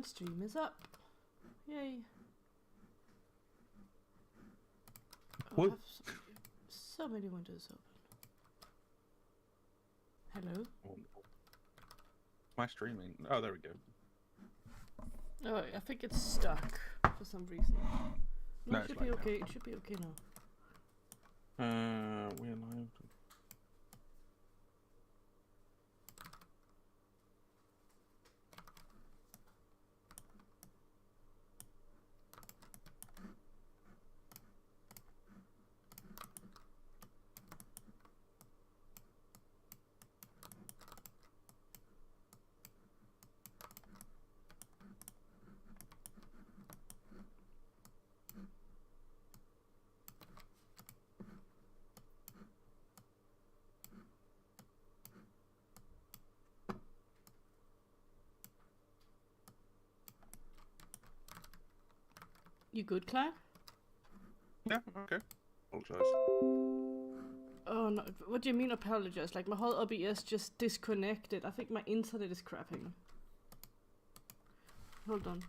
And stream is up. Yay. Oh, I have so many windows open. Hello? My streaming. Oh, there we go. Oh, I think it's stuck for some reason. No, it should be okay. Now. It should be okay now. We're live. You good, Klack? Yeah, okay. Apologize. Oh no, what do you mean apologize? Like my whole OBS just disconnected. I think my internet is crapping. Hold on.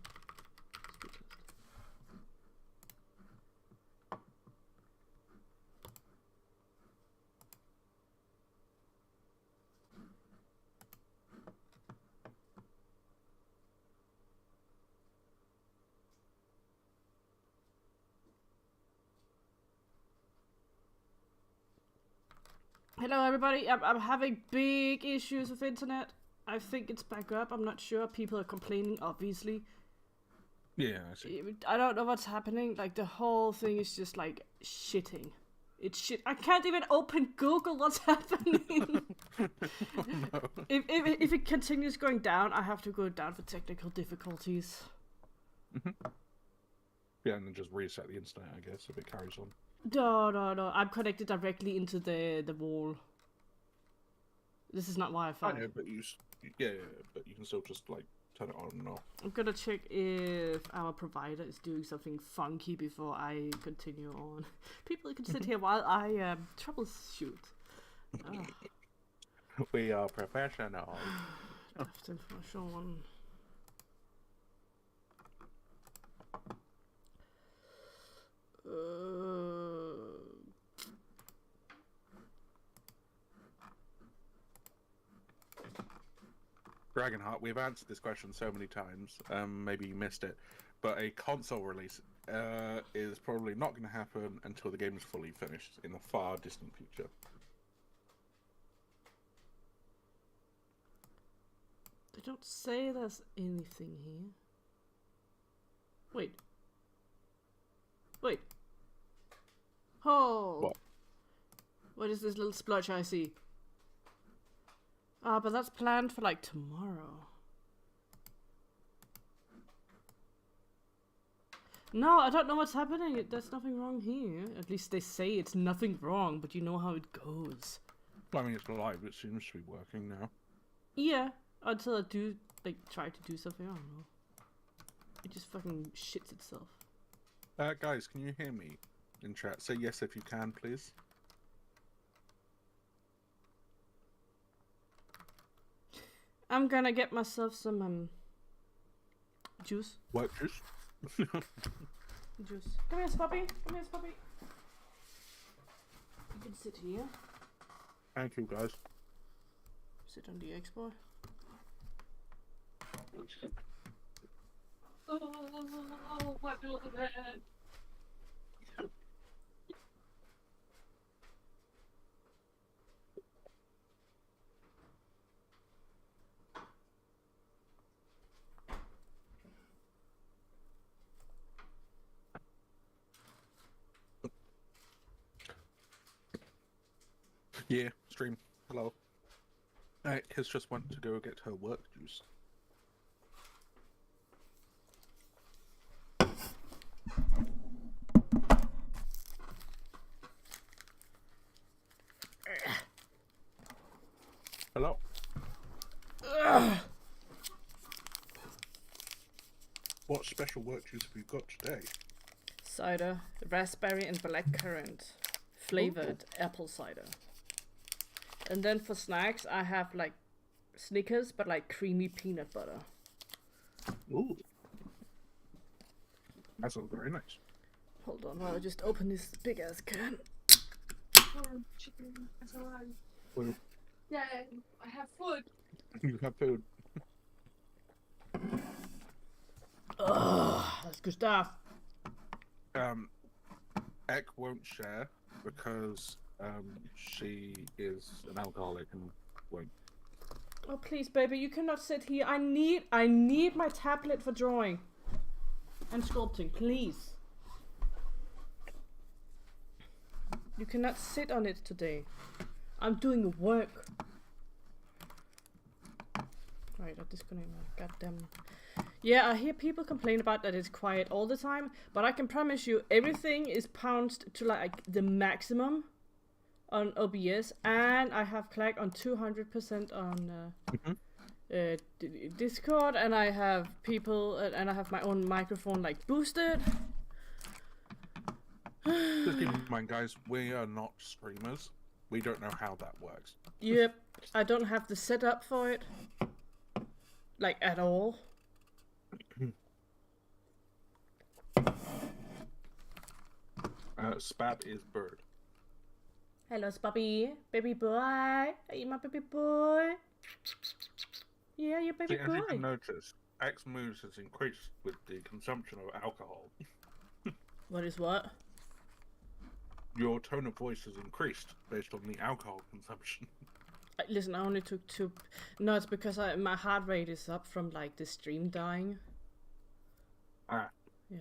Hello everybody, I'm having big issues with internet. I think it's back up, I'm not sure. People are complaining, obviously. Yeah, I see. I don't know what's happening, like the whole thing is just like shitting. It's shit. I can't even open Google, what's happening? No. If it continues going down, I have to go down for technical difficulties. Yeah, and then just reset the internet, I guess, if it carries on. No. I'm connected directly into the wall. This is not Wi-Fi. I know, but but you can still just like turn it on and off. I'm gonna check if our provider is doing something funky before I continue on. People can sit here while I troubleshoot. We are professional. Draft information. Dragonheart, we've answered this question so many times, maybe you missed it, but a console release is probably not going to happen until the game is fully finished in the far distant future. They don't say there's anything here. Wait. Oh! What? What is this little splotch I see? Ah, but that's planned for like tomorrow. No, I don't know what's happening. There's nothing wrong here. At least they say it's nothing wrong, but you know how it goes. Well, I mean, it's live. It seems to be working now. Yeah, until I do, like, try to do something. I don't know. It just fucking shits itself. Guys, can you hear me in chat? Say yes if you can, please. I'm gonna get myself some juice. What juice? Juice. Come here, Spoppy. Come here, Spoppy. You can sit here. Thank you, guys. Sit on the Xbox. Oh, my building head. Yeah, stream. Hello. Kiz just went to go get her work juice. Hello. What special work juice have you got today? Cider, raspberry and blackcurrant, flavored apple cider. And then for snacks, I have like Snickers, but like creamy peanut butter. Ooh. That's all very nice. Hold on, I'll just open this big ass can. Chicken. That's alright. Well, Yeah, I have food. you have food. Ugh, that's good stuff. Ek won't share because she is an alcoholic and won't. Oh please, baby, you cannot sit here. I need my tablet for drawing and sculpting, please. You cannot sit on it today. I'm doing work. Right, I'll disconnect my goddamn. Yeah, I hear people complain about that it's quiet all the time, but I can promise you everything is pounced to like the maximum on OBS, and I have Klack on 200% on Discord, and I have people, and I have my own microphone like boosted. Just keep in mind, guys, we are not streamers. We don't know how that works. Yep, I don't have the setup for it, like at all. Spab is bird. Hello, Spabby, baby boy. Are you my baby boy? Yeah, you baby See, as boy. you can notice, X moves has increased with the consumption of alcohol. What is what? Your tone of voice has increased based on the alcohol consumption. Listen, I only took 2. No, it's because my heart rate is up from like the stream dying. Ah. Yeah,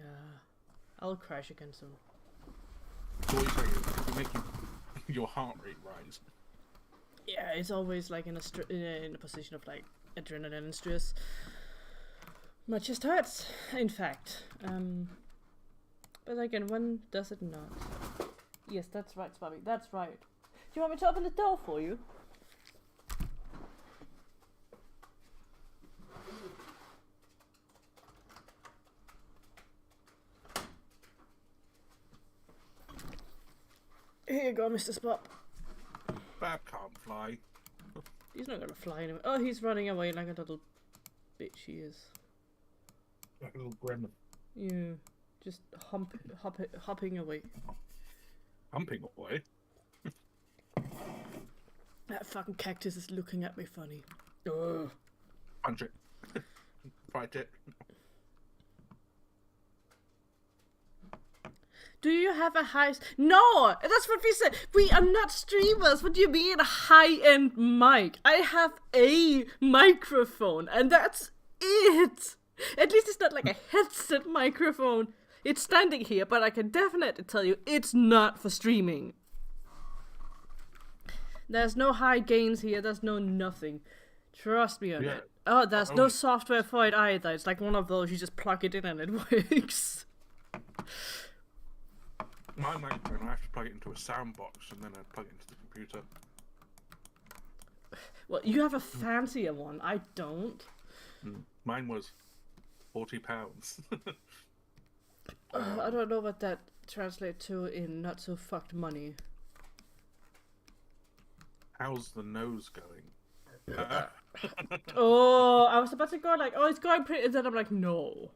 I'll crash again soon. So what you're saying is you're making your heart rate rise. Yeah, it's always like in a position of like adrenaline and stress. My chest hurts, in fact. But again, when does it not? Yes, that's right, Spabby. That's right. Do you want me to open the door for you? Here you go, Mr. Spot. Bab can't fly. He's not gonna fly anywhere. Oh, he's running away like a little bitch he is. Like a little gremlin. Yeah, just hopping away. Humping away? That fucking cactus is looking at me funny. Ugh. Punch it. Fight it. Do you have a high... No! That's what we said! We are not streamers! What do you mean a high-end mic? I have a microphone, and that's it! At least it's not like a headset microphone. It's standing here, but I can definitely tell you it's not for streaming. There's no high gains here, there's no nothing. Trust me on it. Oh, there's no software for it either. It's like one of those, you just plug it in and it works. My microphone, I have to plug it into a sound box and then I plug it into the computer. Well, you have a fancier one. I don't. Mine was £40. I don't know what that translates to in not so fucked money. How's the nose going? Oh, I was about to go like, oh, it's going pretty. And then I'm like, no.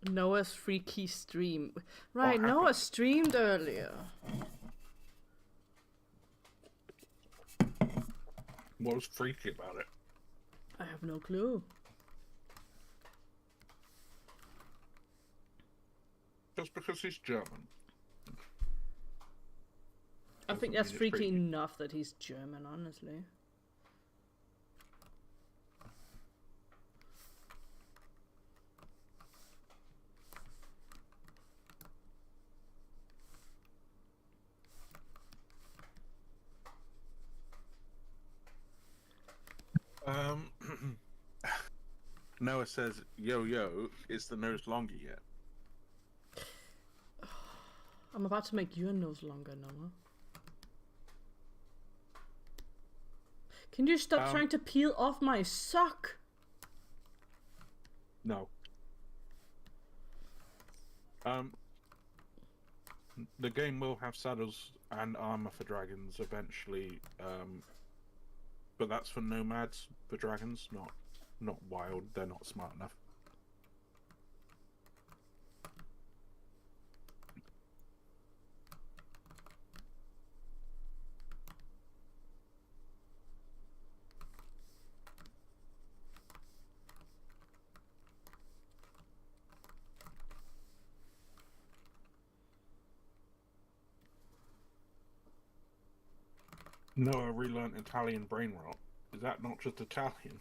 Noah's freaky stream. Right, Noah streamed earlier. What was freaky about it? I have no clue. Just because he's German. I think that's freaky enough that he's German, honestly. Noah says, yo, is the nose longer yet? I'm about to make your nose longer, Noah. Can you stop trying to peel off my sock? No. The game will have saddles and armor for dragons eventually, but that's for nomads, for dragons, not wild. They're not smart enough. Noah relearned Italian brain rot. Is that not just Italian?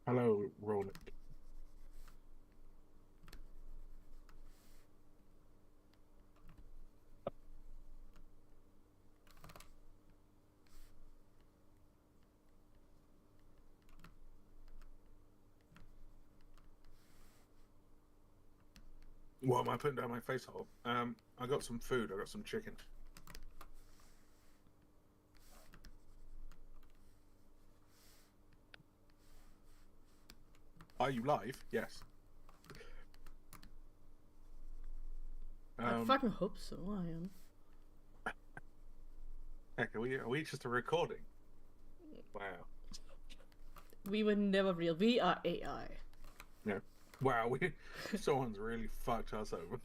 Hello, Roland. What am I putting down my face hole? I got some food. I got some chicken. Are you live? Yes. I fucking hope so. I am. Heck, are we just a recording? Wow. We were never real. We are AI. Yeah. Wow, someone's really fucked us over.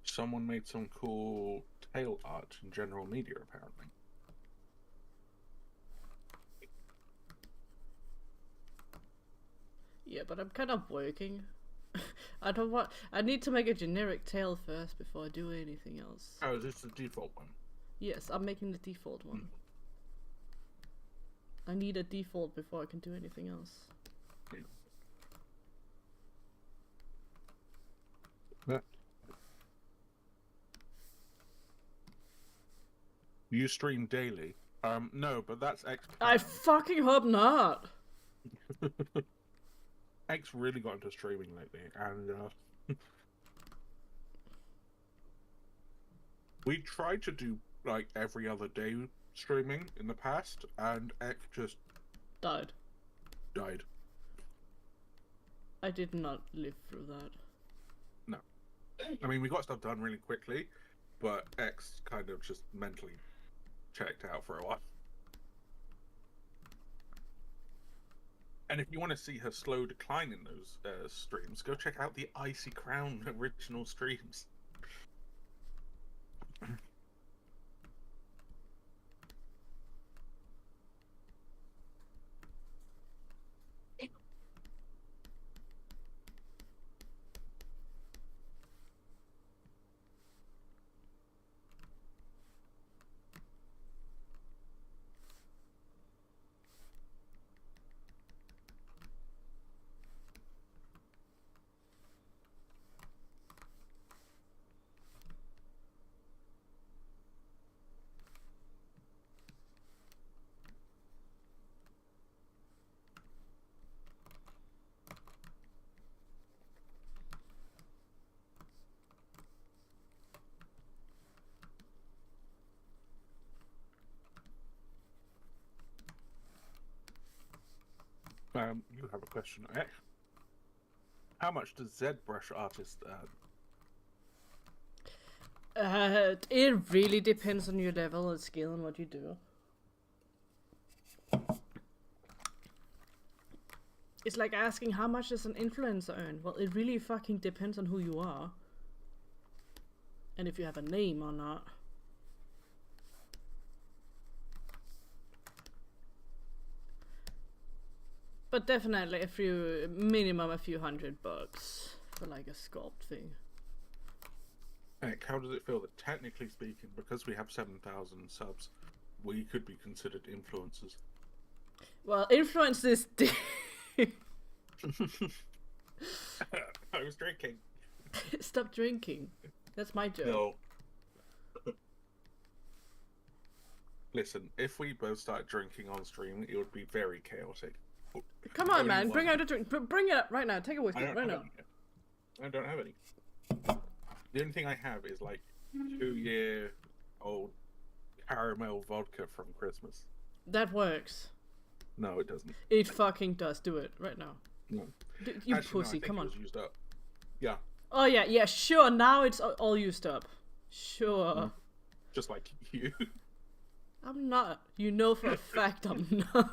Someone made some cool tail art in general media, apparently. Yeah, but I'm kind of working. I need to make a generic tail first before I do anything else. Oh, is this the default one? Yes, I'm making the default one. I need a default before I can do anything else. Yeah. You stream daily? No, but that's X. I fucking hope not! X really got into streaming lately, and we tried to do like every other day streaming in the past, and X just died. I did not live through that. No. I mean, we got stuff done really quickly, but X kind of just mentally checked out for a while. And if you want to see her slow decline in those streams, go check out the IcyCrown original streams. You have a question, X. How much does ZBrush artist earn? It really depends on your level and skill and what you do. It's like asking how much does an influencer earn? Well, it really fucking depends on who you are. And if you have a name or not. But definitely minimum a few $100 for like a sculpt thing. Heck, how does it feel that technically speaking, because we have 7,000 subs, we could be considered influencers? Well, influencers I was drinking. Stop drinking. That's my joke. No. Listen, if we both start drinking on stream, it would be very chaotic. Come on, man. Bring out a drink. Bring it up right now. Take a whiskey right now. I don't have any. The only thing I have is like 2-year-old caramel vodka from Christmas. That works. No, it doesn't. It fucking does. Do it right now. No. You Actually, pussy, no, I think come it on. was used up. Yeah. Oh yeah, sure. Now it's all used up. Sure. Just like you. I'm not. You know for a fact I'm not.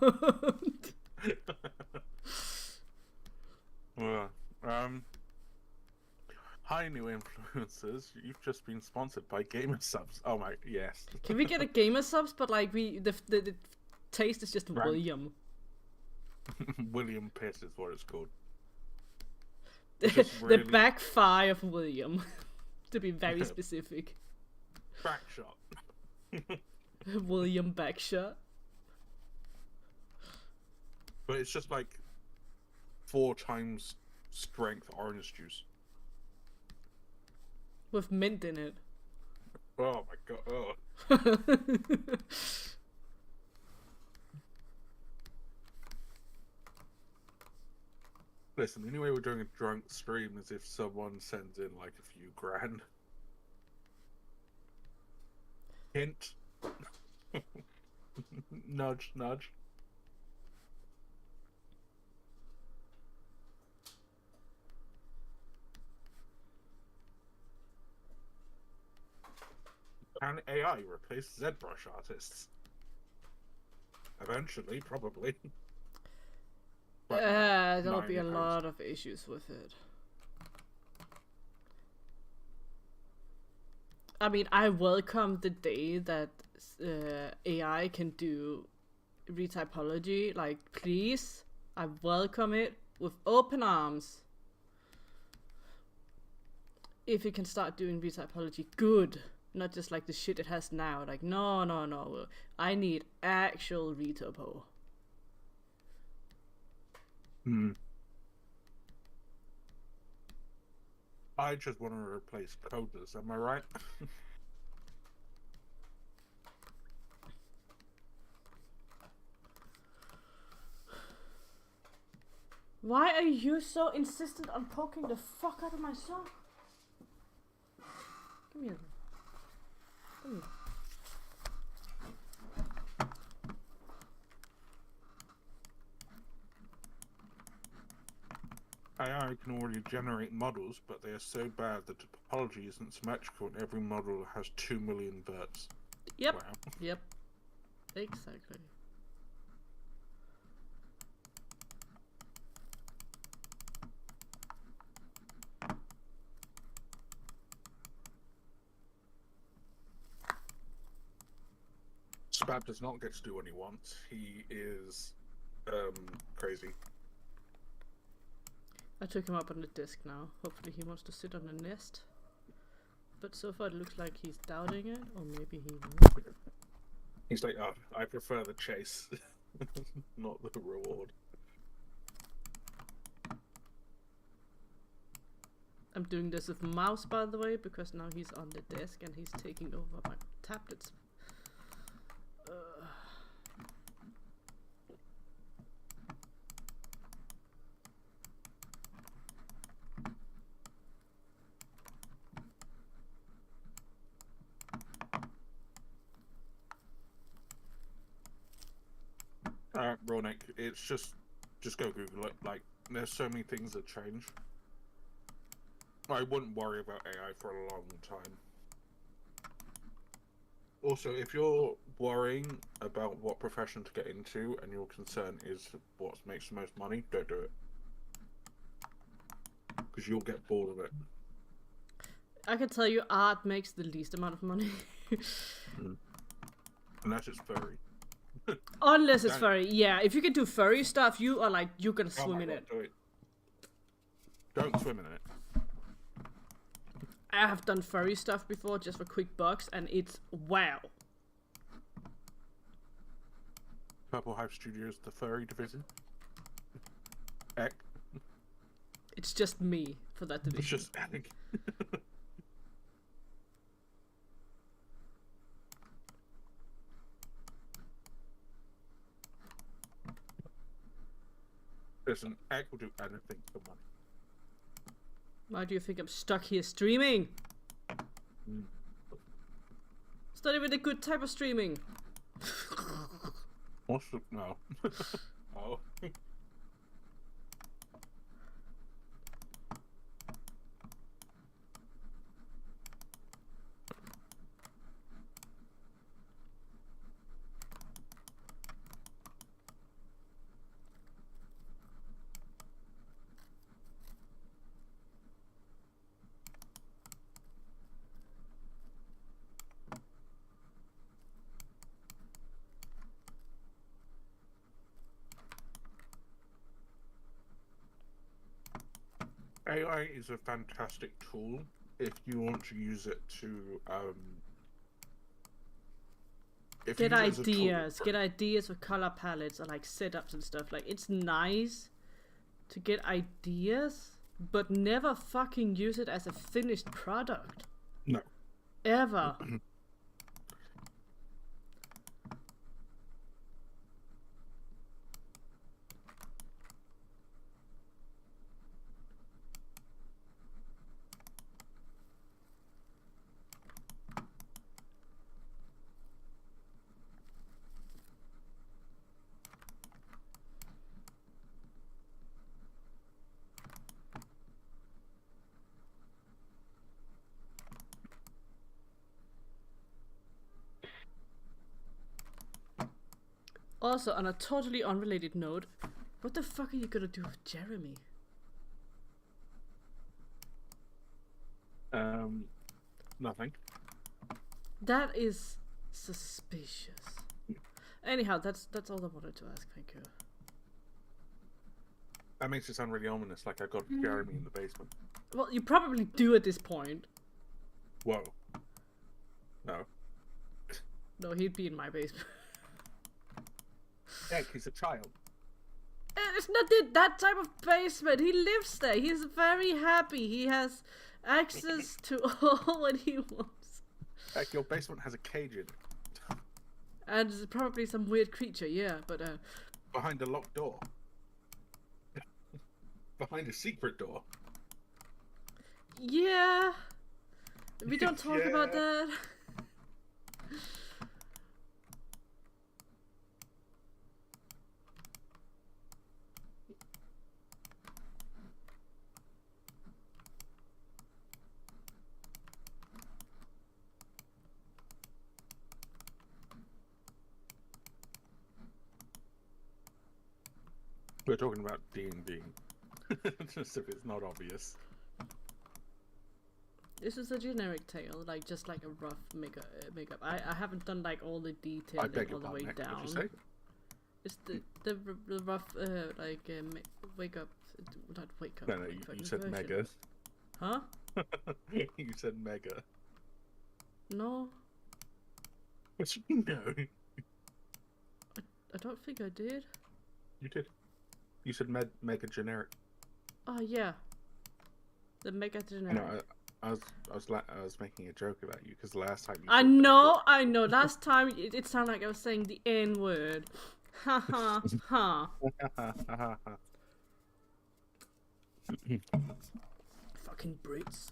Hi, new influencers. You've just been sponsored by Gamer Subs. Oh my, yes. Can we get a gamer subs? But like the taste is just Right. William. William Piss is what it's called. The backfire of William, to be very specific. Backshot. William Backshot. But it's just like 4 times strength orange juice. With mint in it. Oh my god. Oh. Listen, the only way we're doing a drunk stream is if someone sends in like a few grand. Hint. Nudge, nudge. Can AI replace ZBrush artists? Eventually, probably. There'll be a lot of issues with it. I mean, I welcome the day that AI can do retypology. Like, please, I welcome it with open arms. If it can start doing retypology, good. Not just like the shit it has now. Like, no. I need actual retypo. I just want to replace coders, am I right? Why are you so insistent on poking the fuck out of my sock? Come here. Come here. AI can already generate models, but they are so bad that topology isn't symmetrical and every model has 2 million verts. Yep. Wow. Yep. Exactly. Spab does not get to do what he wants. He is crazy. I took him up on the desk now. Hopefully he wants to sit on the nest. But so far it looks like he's doubting it, or maybe he won't. He's like, oh, I prefer the chase, not the reward. I'm doing this with mouse, by the way, because now he's on the desk and he's taking over my tablets. Ronik, it's just go Google it. Like, there's so many things that change. I wouldn't worry about AI for a long time. Also, if you're worrying about what profession to get into and your concern is what makes the most money, don't do it. Because you'll get bored of it. I can tell you art makes the least amount of money. Unless it's furry. Unless it's furry, yeah. If you can do furry stuff, you are like, you're gonna swim in it. Don't swim in it. I have done furry stuff before, just for quick bucks, and it's wow. Purple Hive Studios, the furry division. Egg. It's just me for that division. It's just egg. Listen, Egg will do anything for money. Why do you think I'm stuck here streaming? It's not even a good type of streaming. What's the... No. Oh. AI is a fantastic tool if you want to use it to if you Get use it as a tool- get ideas for color palettes or like setups and stuff. Like, it's nice to get ideas, but never fucking use it as a finished product. No. Ever. Also, on a totally unrelated note, what the fuck are you gonna do with Jeremy? Nothing. That is suspicious. Anyhow, that's all I wanted to ask. Thank you. That makes it sound really ominous, like I got Jeremy in the basement. Well, you probably do at this point. Whoa. No. No, he'd be in my basement. Yeah, he's a child. It's not that type of basement. He lives there. He's very happy. He has access to all what he wants. Like, your basement has a cage in it. And probably some weird creature, yeah, but Behind a locked door. Behind a secret door. yeah. We don't talk about Yeah. that. We're talking about D&D. Just if it's not obvious. This is a generic tale, like just like a rough makeup. I haven't done like all the detail I beg your all the way pardon, down. what'd you say? It's the rough wake up, not wake up. No, like, you fucking said version. mega. Huh? You said mega. No, What you know? I don't think I did. You did. You said mega generic. Oh yeah, the mega generic. No, I was making a joke about you because last time you I said know. Last time it sounded like I was saying the N word. Ha ha ha. mega. Fucking Brits.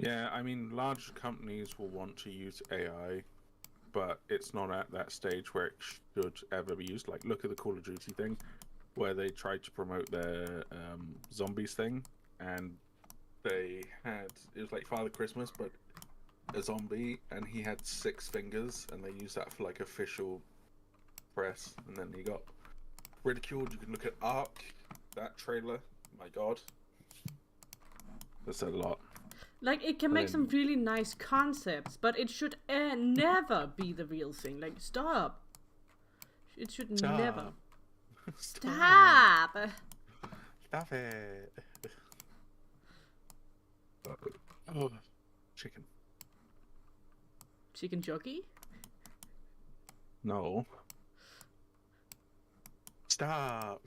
Yeah, I mean, large companies will want to use AI, but it's not at that stage where it should ever be used. Like, look at the Call of Duty thing, where they tried to promote their zombies thing, and they had, it was like Father Christmas, but a zombie, and he had 6 fingers, and they used that for like official press, and then he got ridiculed. You can look at Ark, that trailer, my god. That's a lot. Like, it can make some really nice concepts, but it should never be the real thing. Like, stop. It should never. Stop. Stop it. Oh, chicken. Chicken jockey? No. Stop.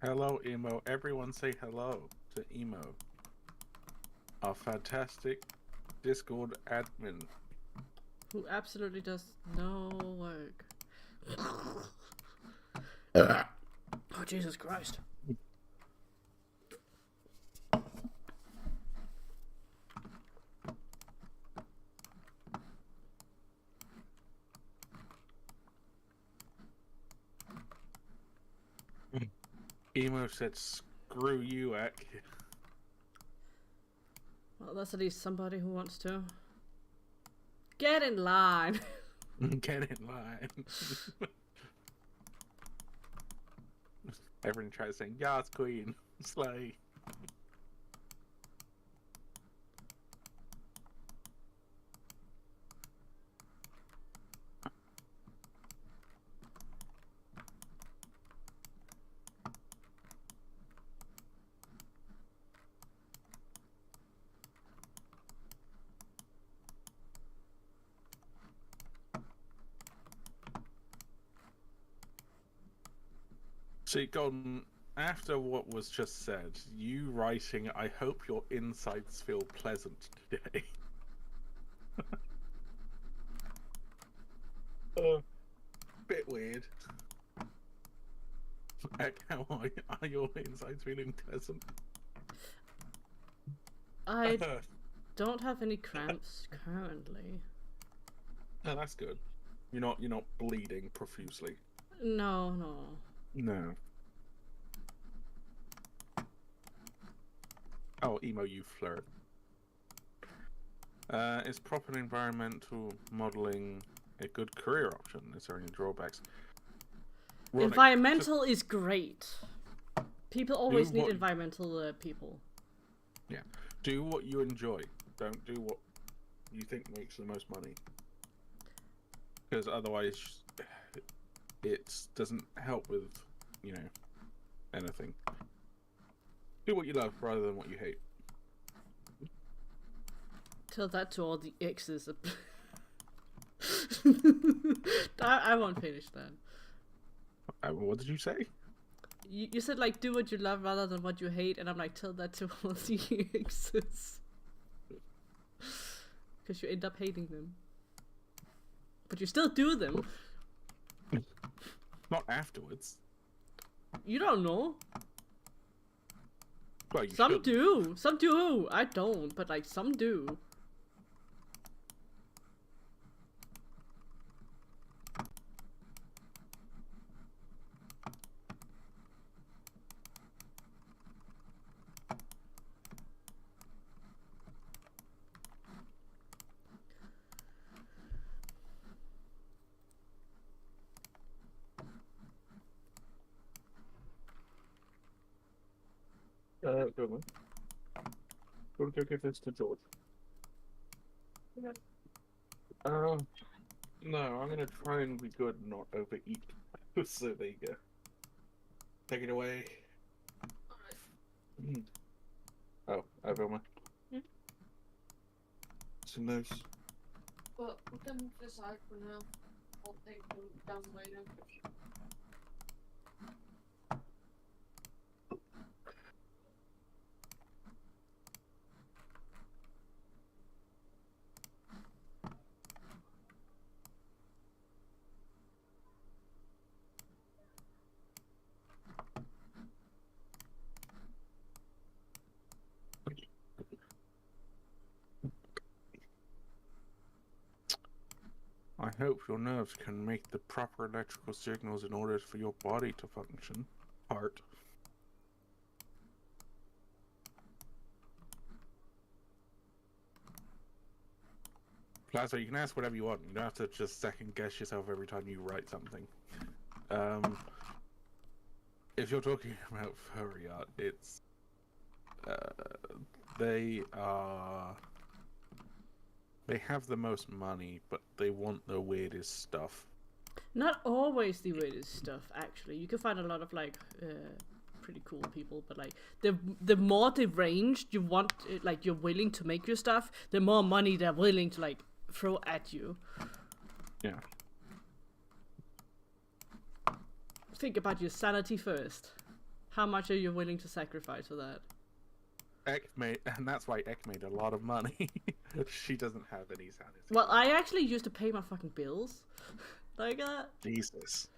Hello, Emo. Everyone say hello to Emo. Our fantastic Discord admin. Who absolutely does no work. Oh, Jesus Christ. Emo said, "Screw you, Ak." Well, that's at least somebody who wants to. Get in line. Get in line. Everyone tries saying, "Yas, queen, slay." See, Golden, after what was just said, you writing, "I hope your insides feel pleasant today." Bit weird. Ak, how are your insides feeling pleasant? I don't have any cramps currently. Oh, that's good. You're not bleeding profusely. No. No. Oh, Emo, you flirt. Is proper environmental modeling a good career option? Is there any drawbacks? Ronick, Environmental is great. People always need what- environmental people. Yeah. Do what you enjoy. Don't do what you think makes the most money. Because otherwise, it doesn't help with, anything. Do what you love rather than what you hate. Tell that to all the exes. I won't finish that. What did you say? You said like do what you love rather than what you hate, and I'm like tell that to all the exes. Because you end up hating them. But you still do them. Not afterwards. You don't know. Well, you Some should. do. Some do. I don't, but like some do. Go on. Go give this to George. Yeah. No, I'm gonna try and be good and not overeat. So there you go. Take it away. Alright. Oh, Vilma. Hmm? Some those. But put them to the side for now. I'll take them down later. I hope your nerves can make the proper electrical signals in order for your body to function. Heart. Plaza, you can ask whatever you want. You don't have to just second guess yourself every time you write something. If you're talking about furry art, it's they have the most money, but they want the weirdest stuff. Not always the weirdest stuff, actually. You can find a lot of like pretty cool people, but like the more deranged you want, like you're willing to make your stuff, the more money they're willing to like throw at you. Yeah. Think about your sanity first. How much are you willing to sacrifice for that? and that's why Ek made a lot of money. She doesn't have any sanity. Well, I actually used to pay my fucking bills. Like that. Jesus.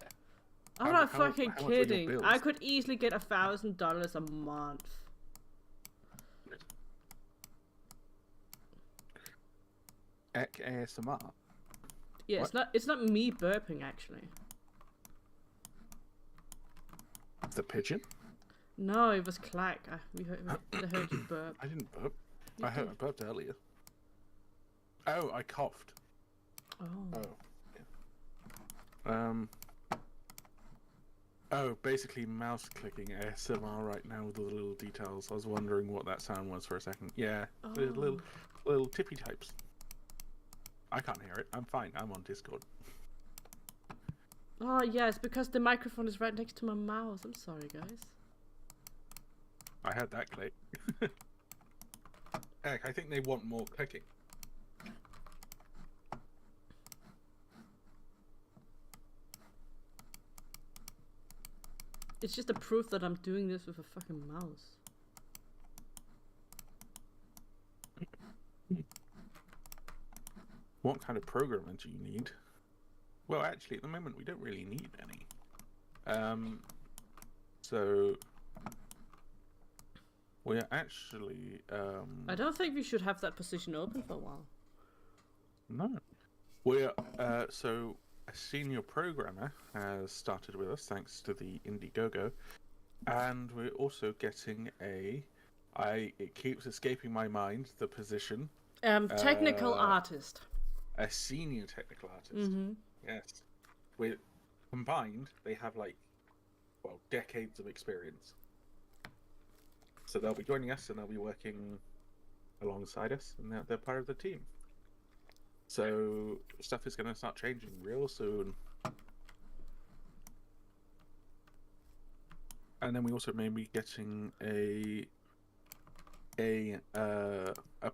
I'm not fucking kidding. I could easily get $1,000 a month. Ek ASMR. Yeah, What? it's not me burping actually. The pigeon? No, it was Klack. We heard you burp. I didn't burp. You I did. burped earlier. Oh, I coughed. Oh. Yeah. Oh, basically mouse clicking ASMR right now with all the little details. I was wondering what that sound was for a second. Yeah, little tippy types. I can't hear it. I'm fine. I'm on Discord. Oh yeah, it's because the microphone is right next to my mouse. I'm sorry, guys. I heard that click. Heck, I think they want more clicking. It's just a proof that I'm doing this with a fucking mouse. What kind of programmer do you need? Well, actually, at the moment, we don't really need any. So we're actually. I don't think we should have that position open for a while. No, we're so a senior programmer has started with us thanks to the Indiegogo, and we're also getting it keeps escaping my mind the position. Technical artist. A senior technical artist. Mm-hmm. Yes. With combined, they have decades of experience. So they'll be joining us and they'll be working alongside us, and they're part of the team. So stuff is going to start changing real soon. And then we also may be getting a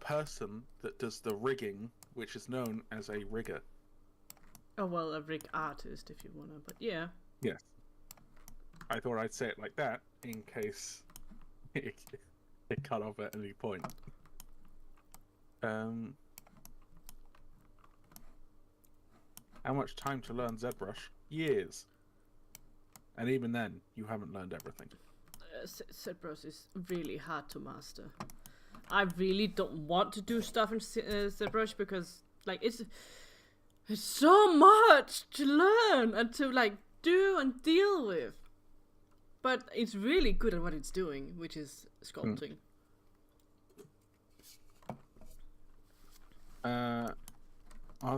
person that does the rigging, which is known as a rigger. Oh well, a rig artist if you wanna, but yeah. Yes. I thought I'd say it like that in case it cut off at any point. How much time to learn ZBrush? Years. And even then, you haven't learned everything. ZBrush is really hard to master. I really don't want to do stuff in ZBrush because it's so much to learn and to do and deal with. But it's really good at what it's doing, which is sculpting. Are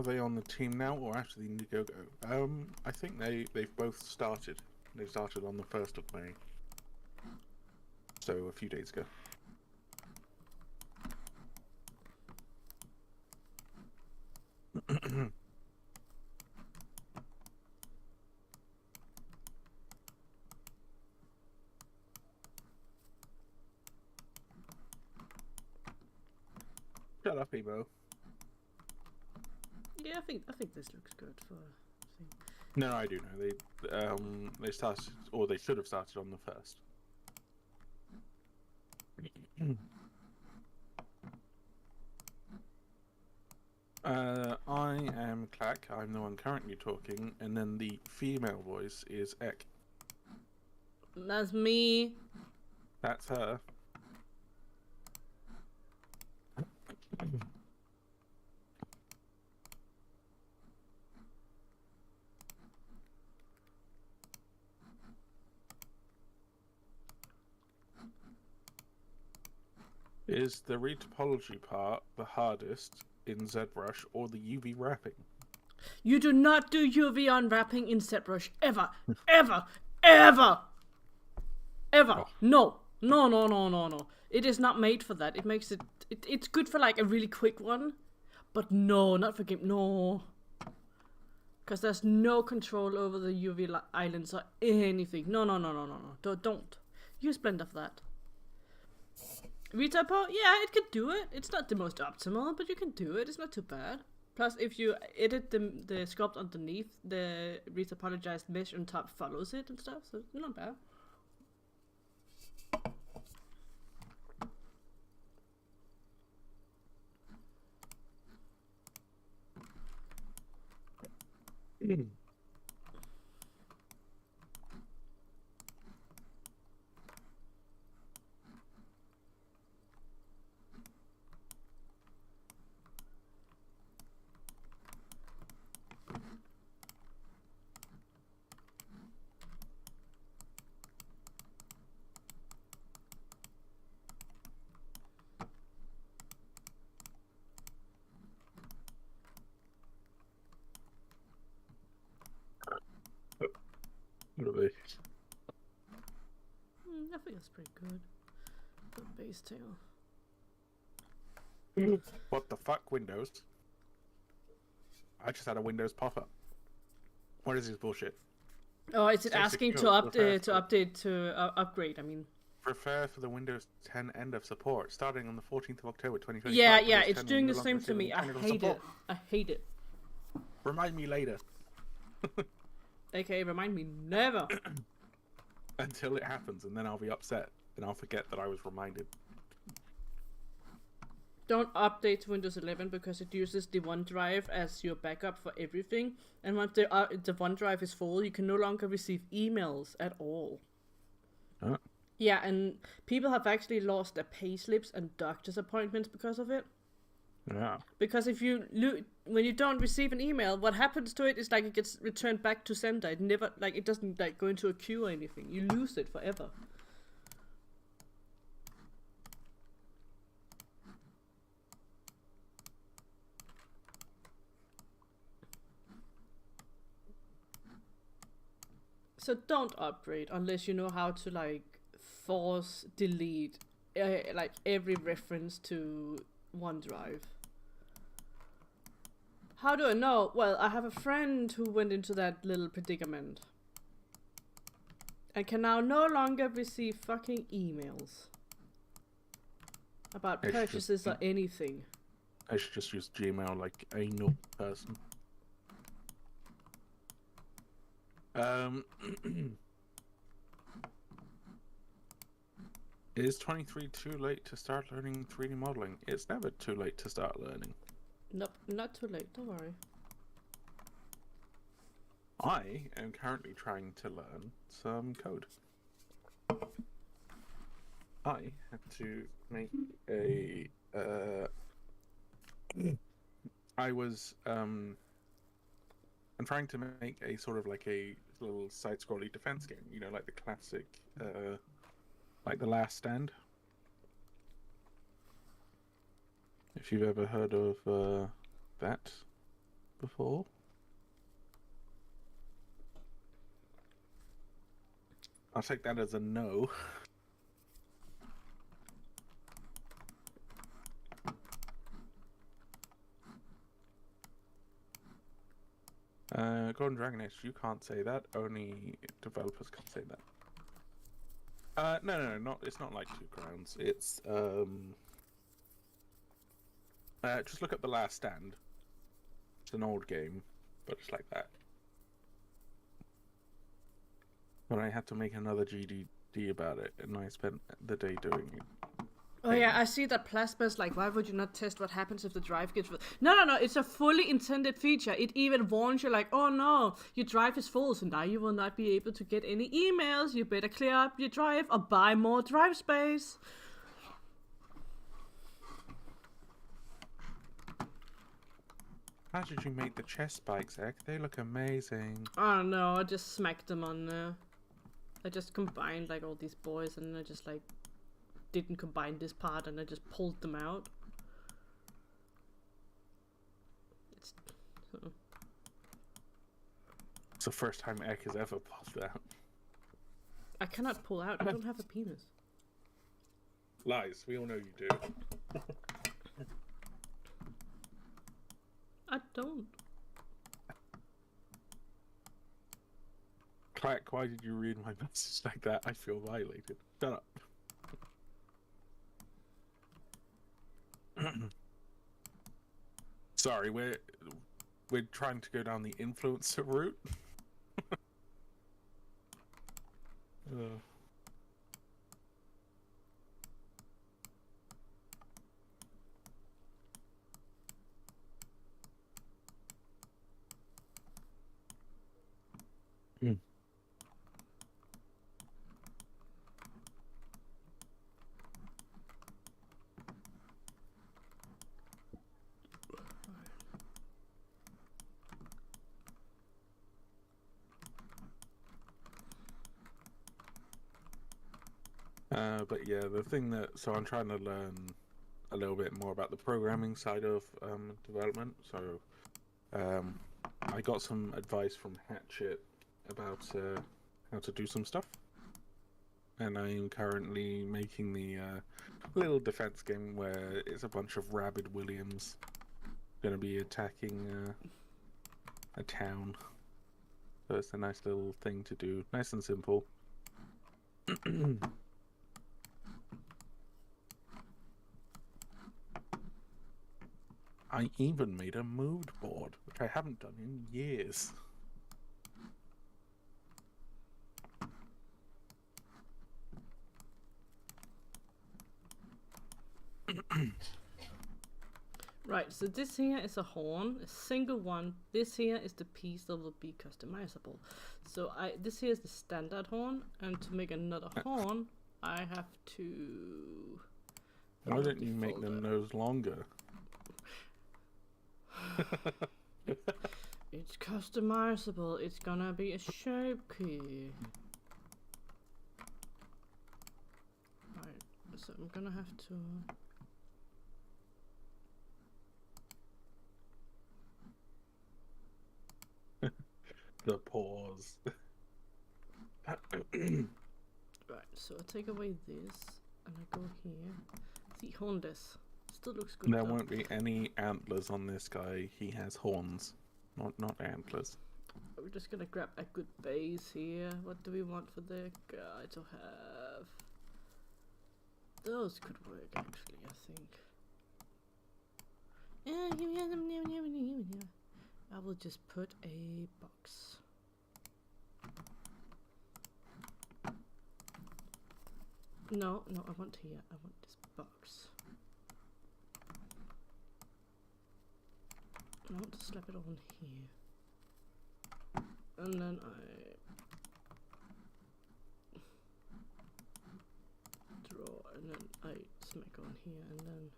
they on the team now or after the Indiegogo? I think they've both started. They started on the 1st of May. So a few days ago. Shut up, Emo. Yeah, I think this looks good for. No, I do know. They started, or they should have started on the 1st. I am Klack. I'm the one currently talking, and then the female voice is Ek. That's me. That's her. Is the retopology part the hardest in ZBrush or the UV wrapping? You do not do UV unwrapping in ZBrush ever, ever, ever, ever. Oh. No. It is not made for that. It makes it. It's good for a really quick one, but no, not for game. No, because there's no control over the UV islands or anything. No. Don't use Blender for that. Retopo, yeah, it could do it. It's not the most optimal, but you can do it. It's not too bad. Plus, if you edit the sculpt underneath, the retopologized mesh on top follows it and stuff, so it's not bad. I think that's pretty good. The base tail. What the fuck, Windows? I just had a Windows pop-up. What is this bullshit? Oh, is it Stay asking to secure. update to upgrade? I mean. Prepare for the Windows 10 end of support starting on the 14th of October 2025. Yeah, Windows it's 10 doing will the no same longer to receive me. any I technical hate support. it. I hate it. Remind me later. Okay, remind me never. Until it happens, and then I'll be upset, and I'll forget that I was reminded. Don't update to Windows 11 because it uses the OneDrive as your backup for everything. And once the OneDrive is full, you can no longer receive emails at all. Huh? Yeah, and people have actually lost their payslips and doctor's appointments because of it. Yeah. Because if you when you don't receive an email, what happens to it is like it gets returned back to sender. It never it doesn't go into a queue or anything. You lose it forever. So don't upgrade unless you know how to force delete every reference to OneDrive. How do I know? Well, I have a friend who went into that little predicament and can now no longer receive fucking emails about purchases or anything. I should just use Gmail like a normal person. Is 23 too late to start learning 3D modeling? It's never too late to start learning. Nope, not too late, don't worry. I am currently trying to learn some code. I had to make a I'm trying to make a sort of like a little side-scrolling defense game, you know, like the classic like The Last Stand. If you've ever heard of that before. I'll take that as a no. Golden Dragoness, you can't say that. Only developers can say that. No, it's not like Two Crowns. It's just look up The Last Stand. It's an old game, but it's like that. But I had to make another GDD about it, and I spent the day doing it. Oh yeah, I see that Plasma's like, why would you not test what happens if the drive gets full? No, it's a fully intended feature. It even warns you like, oh no, your drive is full, so now you will not be able to get any emails. You better clear up your drive or buy more drive space. How did you make the chest spikes, Ek? They look amazing. Oh no, I just smacked them on there. I just combined like all these boys and I just like didn't combine this part and I just pulled them out. It's the first time Ek has ever pulled out. I cannot pull out. I don't have a penis. Lies. We all know you do. I don't. Klack, why did you read my message like that? I feel violated. Shut up. Sorry, we're trying to go down the influencer route. But yeah, the thing that so I'm trying to learn a little bit more about the programming side of development. So I got some advice from Hatchet about how to do some stuff, and I'm currently making the little defense game where it's a bunch of rabid Williams going to be attacking a town. So it's a nice little thing to do, nice and simple. I even made a mood board, which I haven't done in years. Right, so this here is a horn, a single one. This here is the piece that will be customizable. So this here is the standard horn, and to make another horn, I have to... Why don't you make the nose longer? It's customizable. It's gonna be a shape key. Right, so I'm gonna have to... The pause. Right, so I take away this, and I go here. See, horn this. Still looks good. There won't be any antlers on this guy. He has horns, not antlers. We're just gonna grab a good base here. What do we want for the guy to have? Those could work actually, I think. I will just put a box. No, I want here. I want this box. I want to slap it on here. And then I draw, and then I smack on here, and then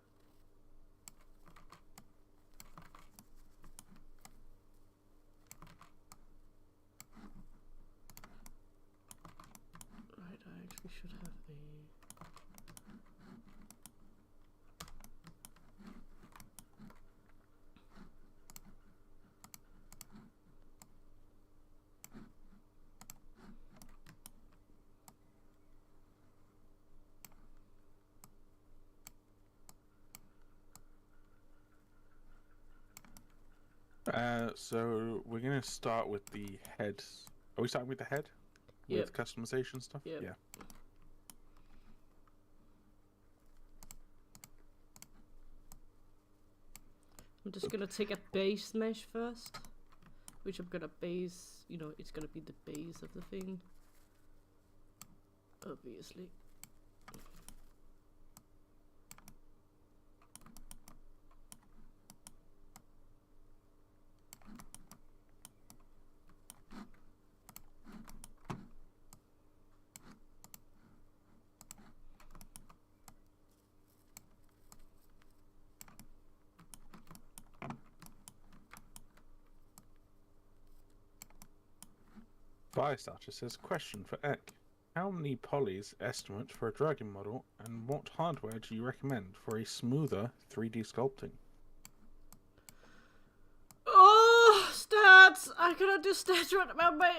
right, I actually should have a so we're gonna start with the head. Are we starting with the head? With Yep. customization stuff? Yep. Yeah. I'm just gonna take a base mesh first, which I'm gonna base, you know, it's gonna be the base of the thing. Obviously. Firestarter says, question for Ek. How many polys estimate for a dragon model, and what hardware do you recommend for a smoother 3D sculpting? Oh, stats! I cannot do stats right now, my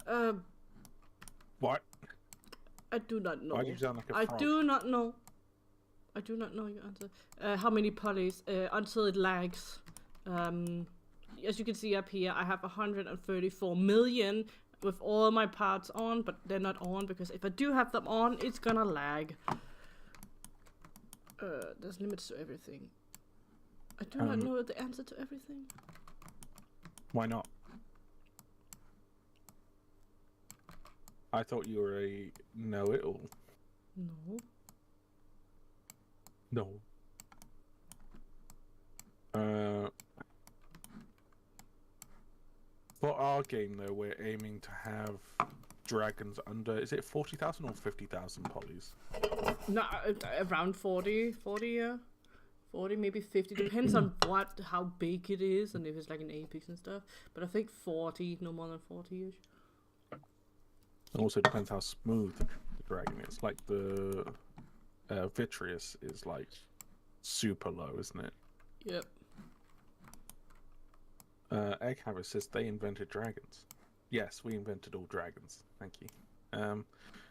brain! What? I do not know. Why do you sound like a I frog? do not know. I do not know your answer. How many polys? Until it lags. As you can see up here, I have 134 million with all my parts on, but they're not on because if I do have them on, it's gonna lag. There's limits to everything. I do not know the answer to everything. Why not? I thought you were a know-it-all. No. No. For our game, though, we're aiming to have dragons under, is it 40,000 or 50,000 polys? No, around 40, yeah. 40, maybe 50, depends on how big it is and if it's like an apex and stuff. But I think 40, no more than 40-ish. It also depends how smooth the dragon is. Like the vitreous is like super low, isn't it? Yep. Egghammer says they invented dragons. Yes, we invented all dragons. Thank you.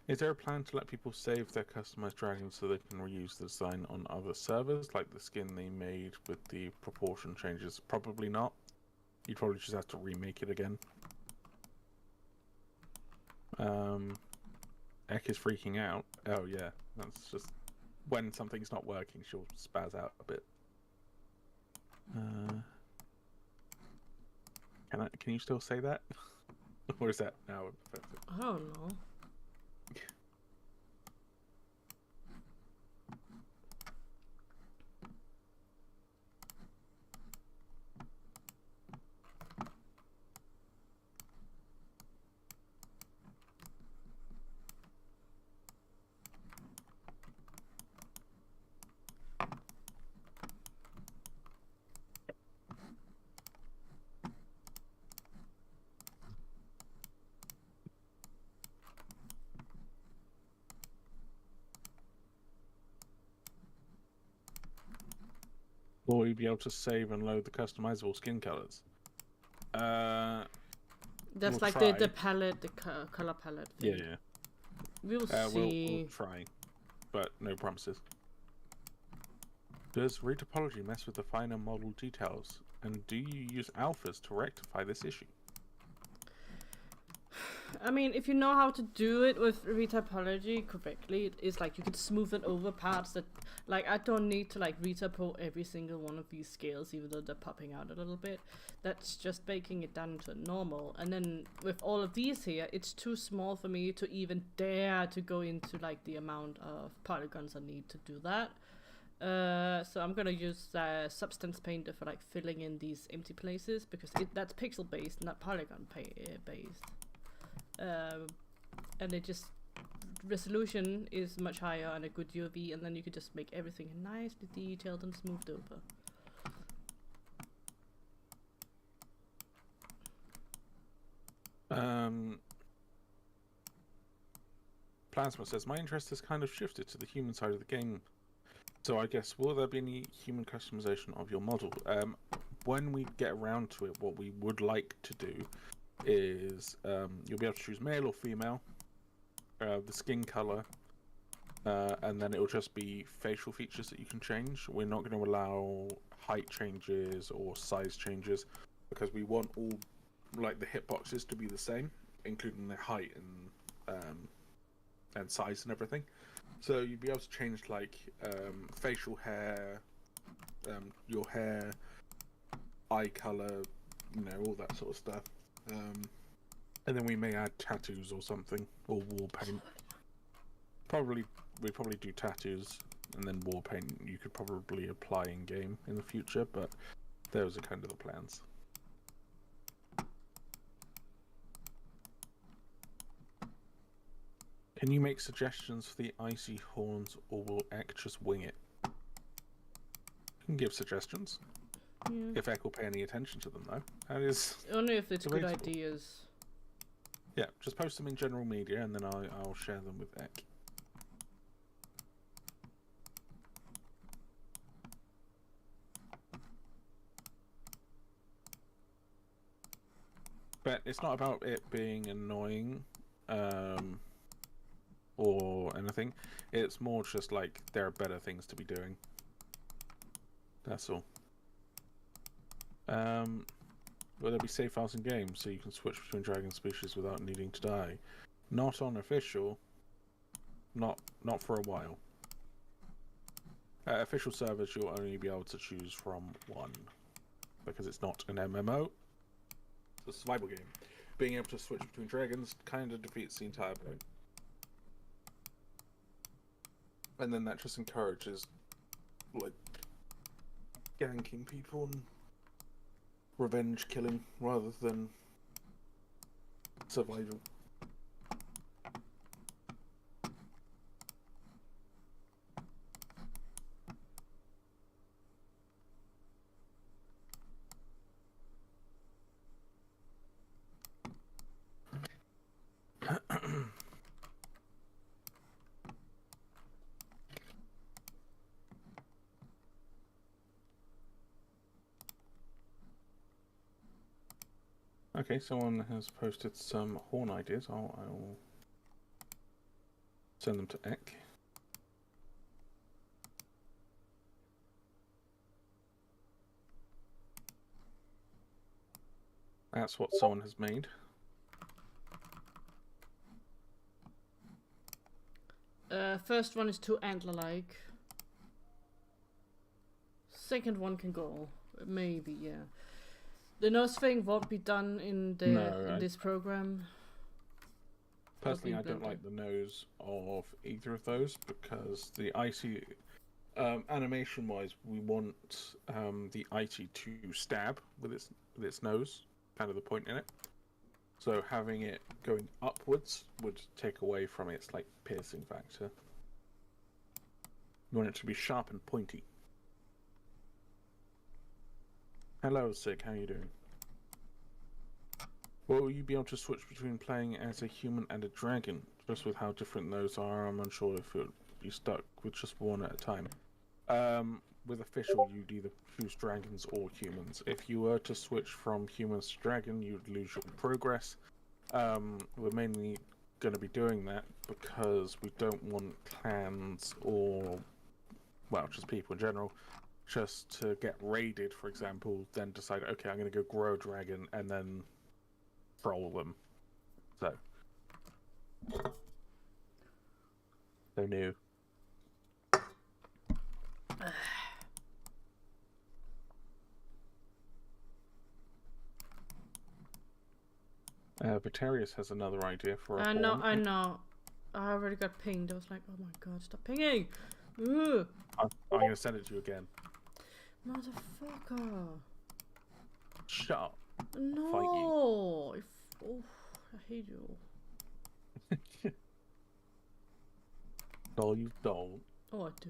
Is there a plan to let people save their customized dragons so they can reuse the design on other servers, like the skin they made with the proportion changes? Probably not. You'd probably just have to remake it again. Ek is freaking out. Oh yeah, that's just when something's not working, she'll spaz out a bit. Can you still say that? Or is that now effective? I don't know. Will you be able to save and load the customizable skin colors? That's We'll like try. the palette, the color palette thing. Yeah. We'll see. We'll try, but no promises. Does retopology mess with the finer model details? And do you use alphas to rectify this issue? I mean, if you know how to do it with retopology correctly, it's like you can smooth it over parts that, like, I don't need to like retopo every single one of these scales, even though they're popping out a little bit. That's just breaking it down to normal. And then with all of these here, it's too small for me to even dare to go into like the amount of polygons I need to do that. So I'm gonna use Substance Painter for like filling in these empty places, because that's pixel based, not polygon based. And it just, resolution is much higher on a good UV, and then you could just make everything nicely detailed and smoothed over. Plasma says, my interest has kind of shifted to the human side of the game. So I guess, will there be any human customization of your model? When we get around to it, what we would like to do is you'll be able to choose male or female, the skin color, and then it'll just be facial features that you can change. We're not going to allow height changes or size changes, because we want all like the hitboxes to be the same, including their height and size and everything. So you'd be able to change like facial hair, your hair, eye color, you know, all that sort of stuff. And then we may add tattoos or something, or war paint. We'd probably do tattoos, and then war paint you could probably apply in game in the future, but those are kind of the plans. Can you make suggestions for the icy horns, or will Ek just wing it? You can give suggestions. Yeah. If Ek will pay any attention to them, though. That is Only if it's good debatable. ideas. Yeah, just post them in general media, and then I'll share them with Ek. But it's not about it being annoying, or anything. It's more just like there are better things to be doing. That's all. Will there be save files in games so you can switch between dragon species without needing to die? Not on official. Not for a while. Official servers, you'll only be able to choose from one, because it's not an MMO. It's a survival game. Being able to switch between dragons kind of defeats the entire point. And then that just encourages, like, ganking people and revenge killing rather than survival. Okay, someone has posted some horn ideas. I'll send them to Ek. That's what someone has made. First one is too antler-like. Second one can go. Maybe, yeah. The nose thing won't be done in this program. Personally, I don't like the nose of either of those because the icy, animation-wise, we want the icy to stab with its nose, kind of the point in it. So having it going upwards would take away from its like piercing factor. You want it to be sharp and pointy. Hello, Sig. How you doing? Will you be able to switch between playing as a human and a dragon? Just with how different those are, I'm unsure if you'll be stuck with just one at a time. With official, you'd either choose dragons or humans. If you were to switch from humans to dragon, you'd lose your progress. We're mainly going to be doing that because we don't want clans or, well, just people in general, just to get raided, for example, then decide, okay, I'm going to go grow a dragon and then troll them. So new. Vitarius has another idea for a I know. I already got pinged. I was like, oh my god, stop pinging! Ugh. I'm going to send it to you again. Motherfucker. Shut up. No! I hate you. No, you don't. Oh, I do.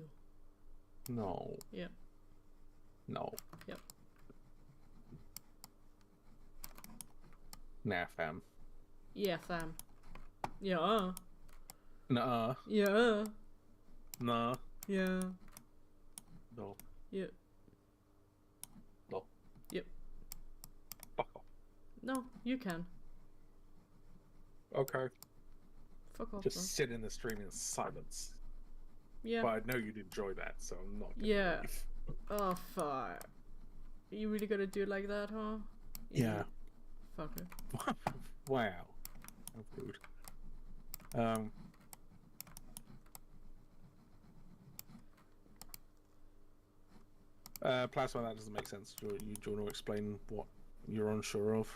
No. Yeah. No. Yep. Nah, fam. Yeah, fam. Yeah. Nuh-uh. Yeah. Nah. Yeah. No. Yeah. No. Yep. Fuck off. No, you can. Okay. Fuck off. Just sit in the stream in silence. Yeah. But I know you'd enjoy that, so I'm not gonna leave. Oh, fuck. You really gonna do it like that, huh? Yeah. Fucker. Wow. How rude. Plasma, that doesn't make sense. Do you want to explain what you're unsure of?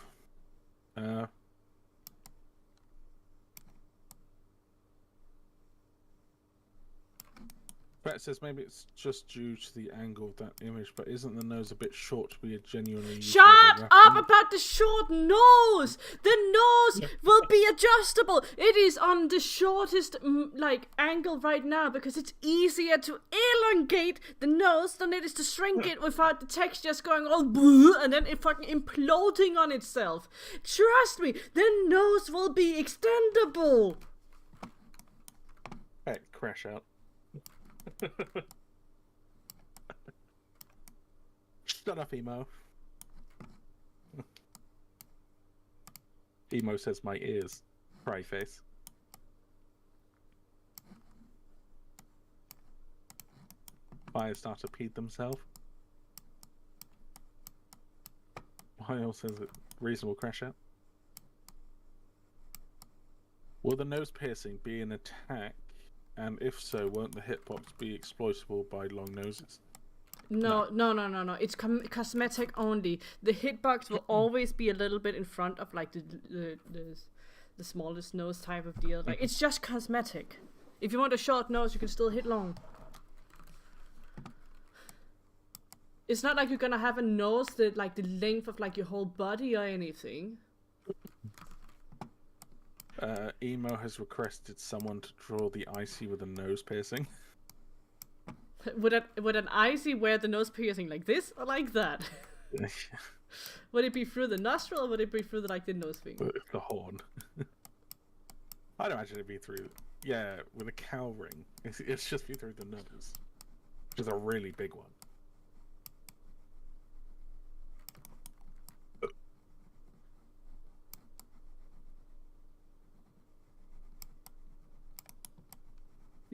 Brett says maybe it's just due to the angle of that image, but isn't the nose a bit short to be a genuinely... Shut up about the short nose! The nose will be adjustable! It is on the shortest, angle right now because it's easier to elongate the nose than it is to shrink it without the text just going all blue and then it fucking imploding on itself. Trust me, the nose will be extendable! Hey, crash out. Shut up, Emo. Emo says my ears. Cry face. Firestarter peed themselves. Why says it reasonable crash out. Will the nose piercing be an attack? And if so, won't the hitbox be exploitable by long noses? No. It's cosmetic only. The hitbox will always be a little bit in front of like the smallest nose type of deal. Like it's just cosmetic. If you want a short nose, you can still hit long. It's not like you're gonna have a nose that like the length of like your whole body or anything. Emo has requested someone to draw the icy with a nose piercing. Would an icy wear the nose piercing like this or like that? Would it be through the nostril or would it be through the nose thing? The horn. I'd imagine it'd be through. Yeah, with a cow ring. It's just be through the nose, which is a really big one.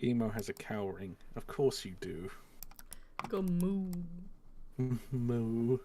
Emo has a cow ring. Of course you do. Go moo. Moo.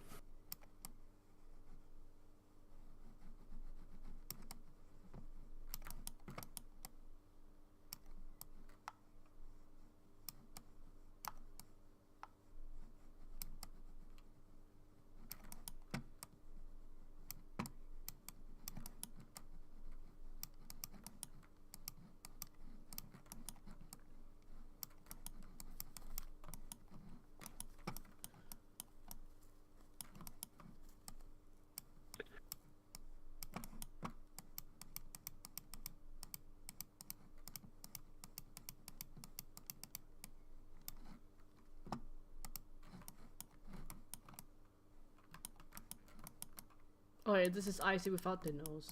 Oh yeah, this is Icy without the nose.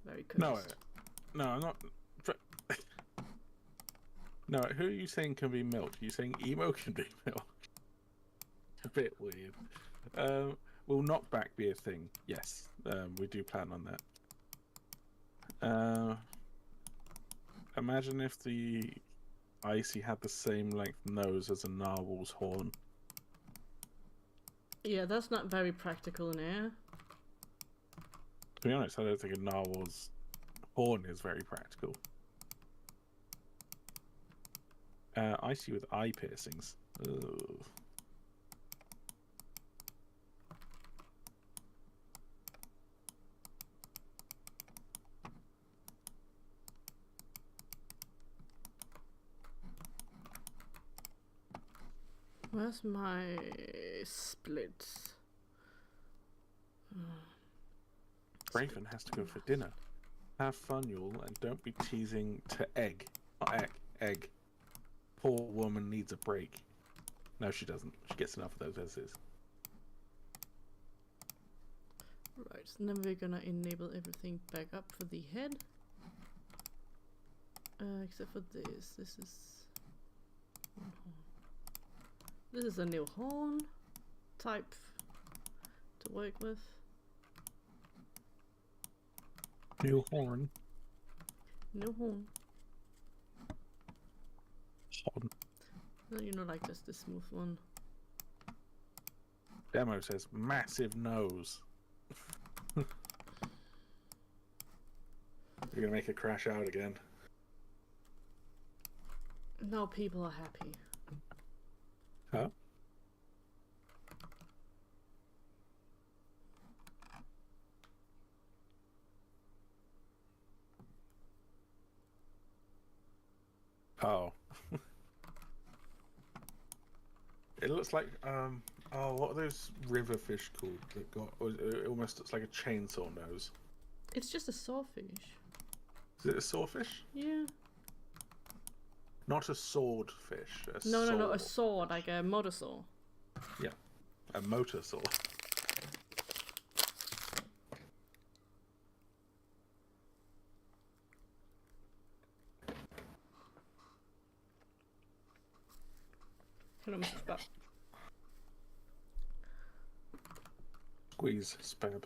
Very No, cursed. no, I'm not. No, who are you saying can be milked? Are you saying Emo can be milked? A bit weird. Will knockback be a thing? Yes, we do plan on that. Imagine if the Icy had the same length nose as a narwhal's horn. Yeah, that's not very practical in air. To be honest, I don't think a narwhal's horn is very practical. Icy with eye piercings. Ugh. Where's my split? Raven has to go for dinner. Have fun, y'all, and don't be teasing to egg. Not egg. Egg. Poor woman needs a break. No, she doesn't. She gets enough of those as is. Right, so then we're gonna enable everything back up for the head. Except for this. This is one horn. This is a new horn type to work with. New horn. New horn. Horn. No, you know, like just the smooth one. Demo says massive nose. You're gonna make it crash out again. Now people are happy. Huh? Oh. It looks like oh, what are those river fish called that got it almost looks like a chainsaw nose. It's just a sawfish. Is it a sawfish? Yeah. Not a swordfish. No, a saw, like a motor saw. Yeah, a motor saw. Hello, Mr. Spab. Squeeze, spab.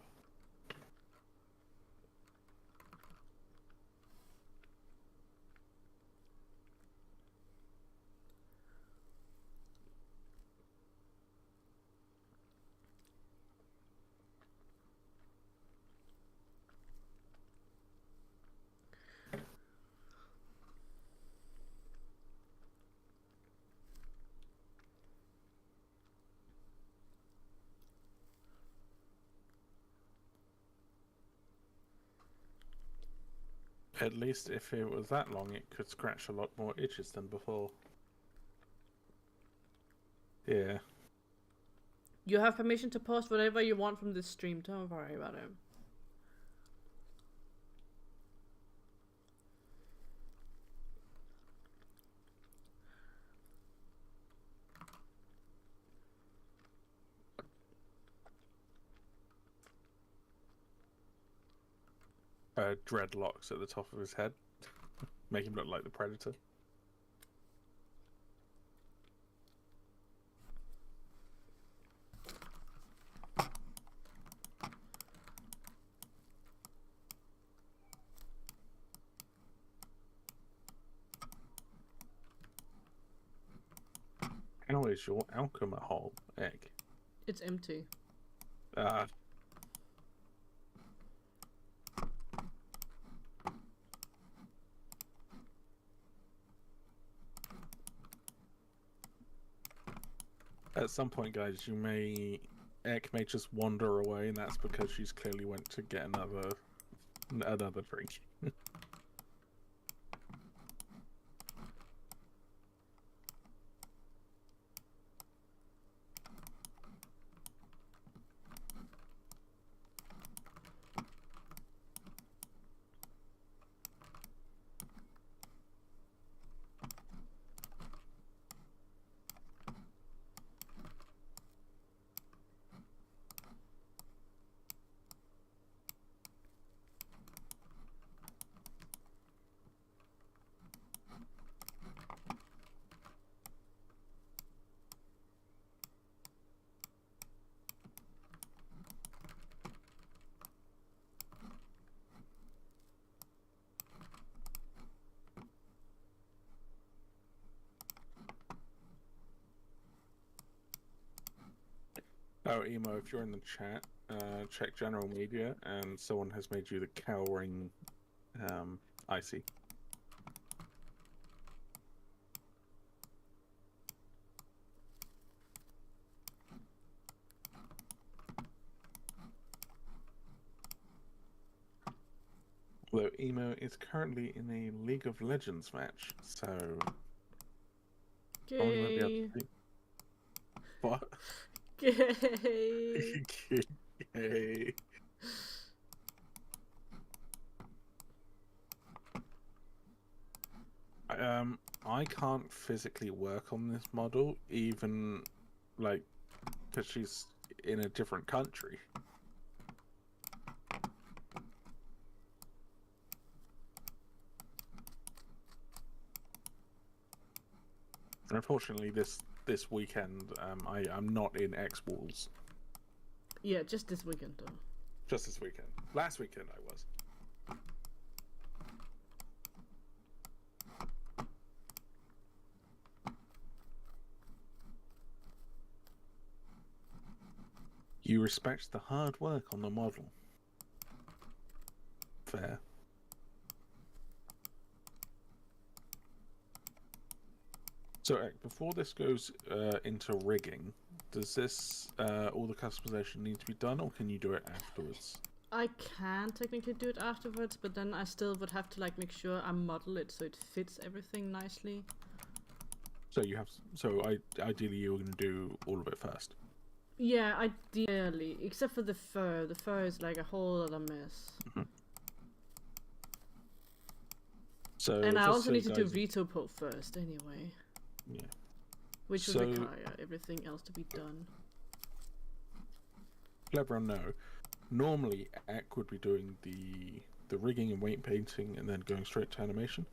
At least if it was that long, it could scratch a lot more itches than before. Yeah. You have permission to post whatever you want from this stream. Don't worry about it. Dreadlocks at the top of his head. Make him look like the Predator. How is your alcohol egg? It's empty. At some point, guys, Egg may just wander away, and that's because she's clearly went to get another drink. Oh, Emo, if you're in the chat, check general media, and someone has made you the cowering Icy. Although Emo is currently in a League of Legends match, so probably won't be able Gay. to see. What? Gay. Gay. I can't physically work on this model, even like because she's in a different country. And unfortunately, this weekend, I'm not in X Walls. Yeah, just this weekend though. Just this weekend. Last weekend I was. You respect the hard work on the model. Fair. So, before this goes into rigging, does this all the customization need to be done, or can you do it afterwards? I can technically do it afterwards, but then I still would have to like make sure I model it so it fits everything nicely. So ideally you're going to do all of it first. Yeah, ideally, except for the fur. The fur is like a whole other mess. Mm-hmm. So and I also need to do veto pull first anyway. Yeah. Which would require everything else to be done. Let everyone know. Normally, Ek would be doing the rigging and weight painting and then going straight to animation.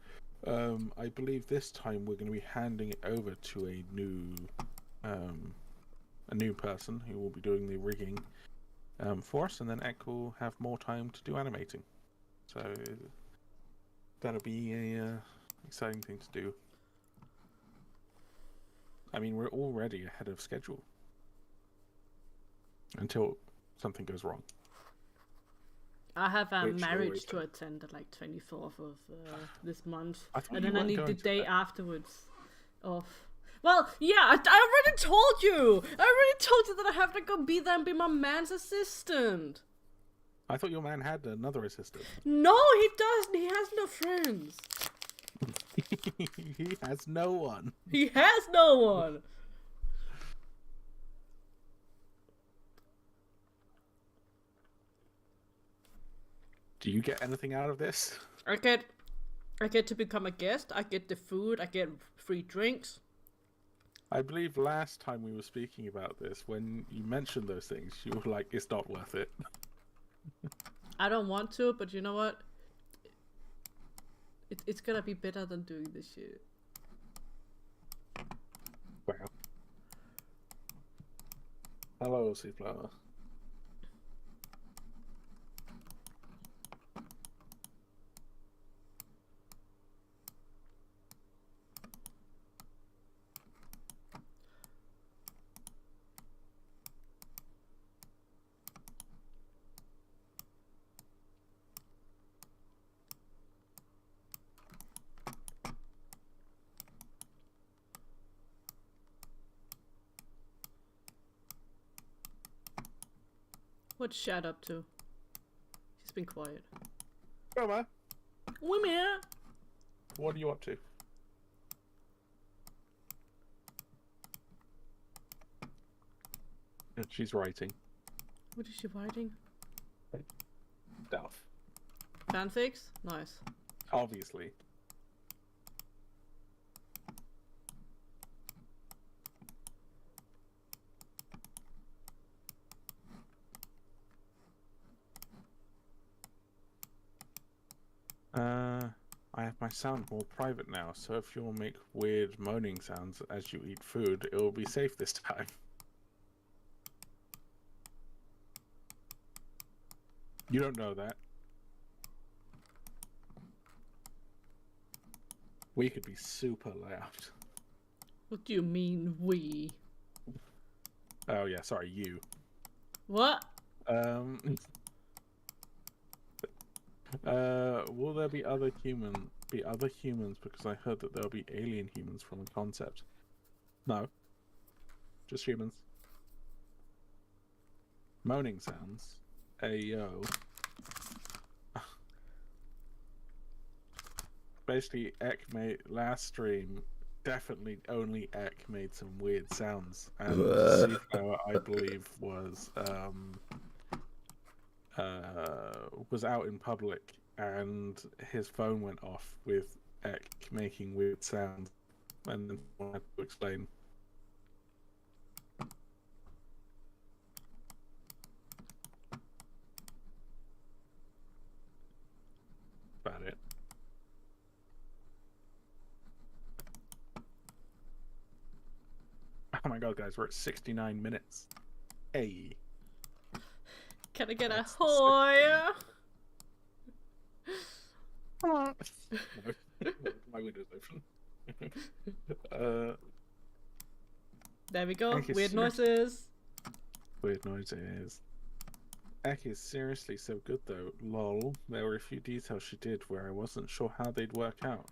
I believe this time we're going to be handing it over to a new person who will be doing the rigging for us, and then Ek will have more time to do animating. So that'll be a exciting thing to do. I mean, we're already ahead of schedule. Until something goes wrong. I have a marriage to attend at like 24th of this month. And then I need the day afterwards off. Well, yeah, I already told you! I already told you that I have to go be there and be my man's assistant. I thought your man had another assistant. No, he doesn't. He has no friends. He has no one. He has no one. Do you get anything out of this? I get to become a guest. I get the food. I get free drinks. I believe last time we were speaking about this, when you mentioned those things, you were like, "It's not worth it." I don't want to, but you know what? It's gonna be better than doing this shit. Wow. Hello, Seaflower. What's Shad up to? She's been quiet. Grandma, Women! what are you up to? She's writing. What is she writing? Stuff. Fanfics? Nice. Obviously. I have my sound more private now, so if you'll make weird moaning sounds as you eat food, it will be safe this time. You don't know that. We could be super loud. What do you mean, we? Oh yeah, sorry, you. What? Will there be other humans? Because I heard that there'll be alien humans from the concept. No, just humans. Moaning sounds. Ayo. Basically, Ek made last stream. Definitely, only Ek made some weird sounds, and Zuko, I believe, was out in public, and his phone went off with Ek making weird sounds, and then I had to explain. About it. Oh my god, guys, we're at 69 minutes. Hey. Can I get a hoy? No, my window's open. There we go. Thank you, Weird sir. noises. Weird noises. Ek is seriously so good though. Lol. There were a few details she did where I wasn't sure how they'd work out.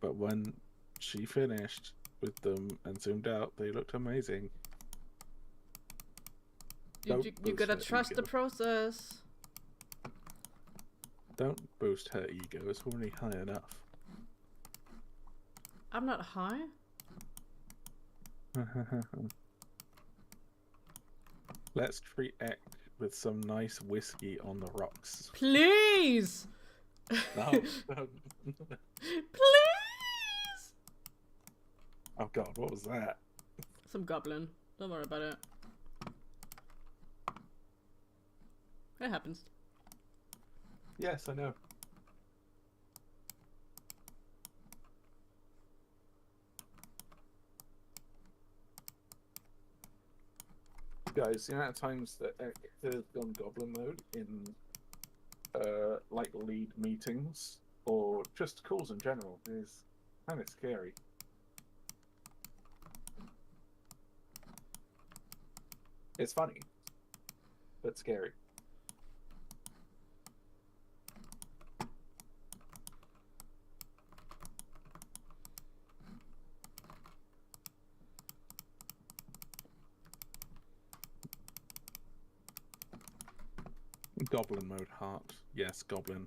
But when she finished with them and zoomed out, they looked amazing. You gotta trust the process. Don't boost her ego, it's already high enough. I'm not high. Let's treat Ek with some nice whiskey on the rocks. Please! No. Please! Oh god, what was that? Some goblin. Don't worry about it. It happens. Yes, I know. Guys, the amount of times that Ek has gone goblin mode in like lead meetings or just calls in general is kind of scary. It's funny, but scary. Goblin mode heart. Yes, goblin.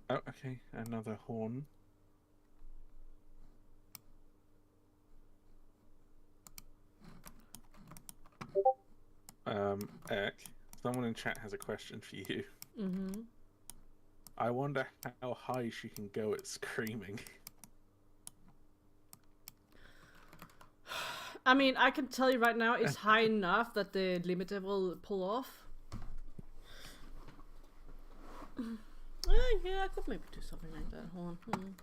Oh, okay, another horn. Ek, someone in chat has a question for you. Mm-hmm. I wonder how high she can go at screaming. I mean, I can tell you right now, it's high enough that the limiter will pull off. Yeah, I could maybe do something like that. Hold on.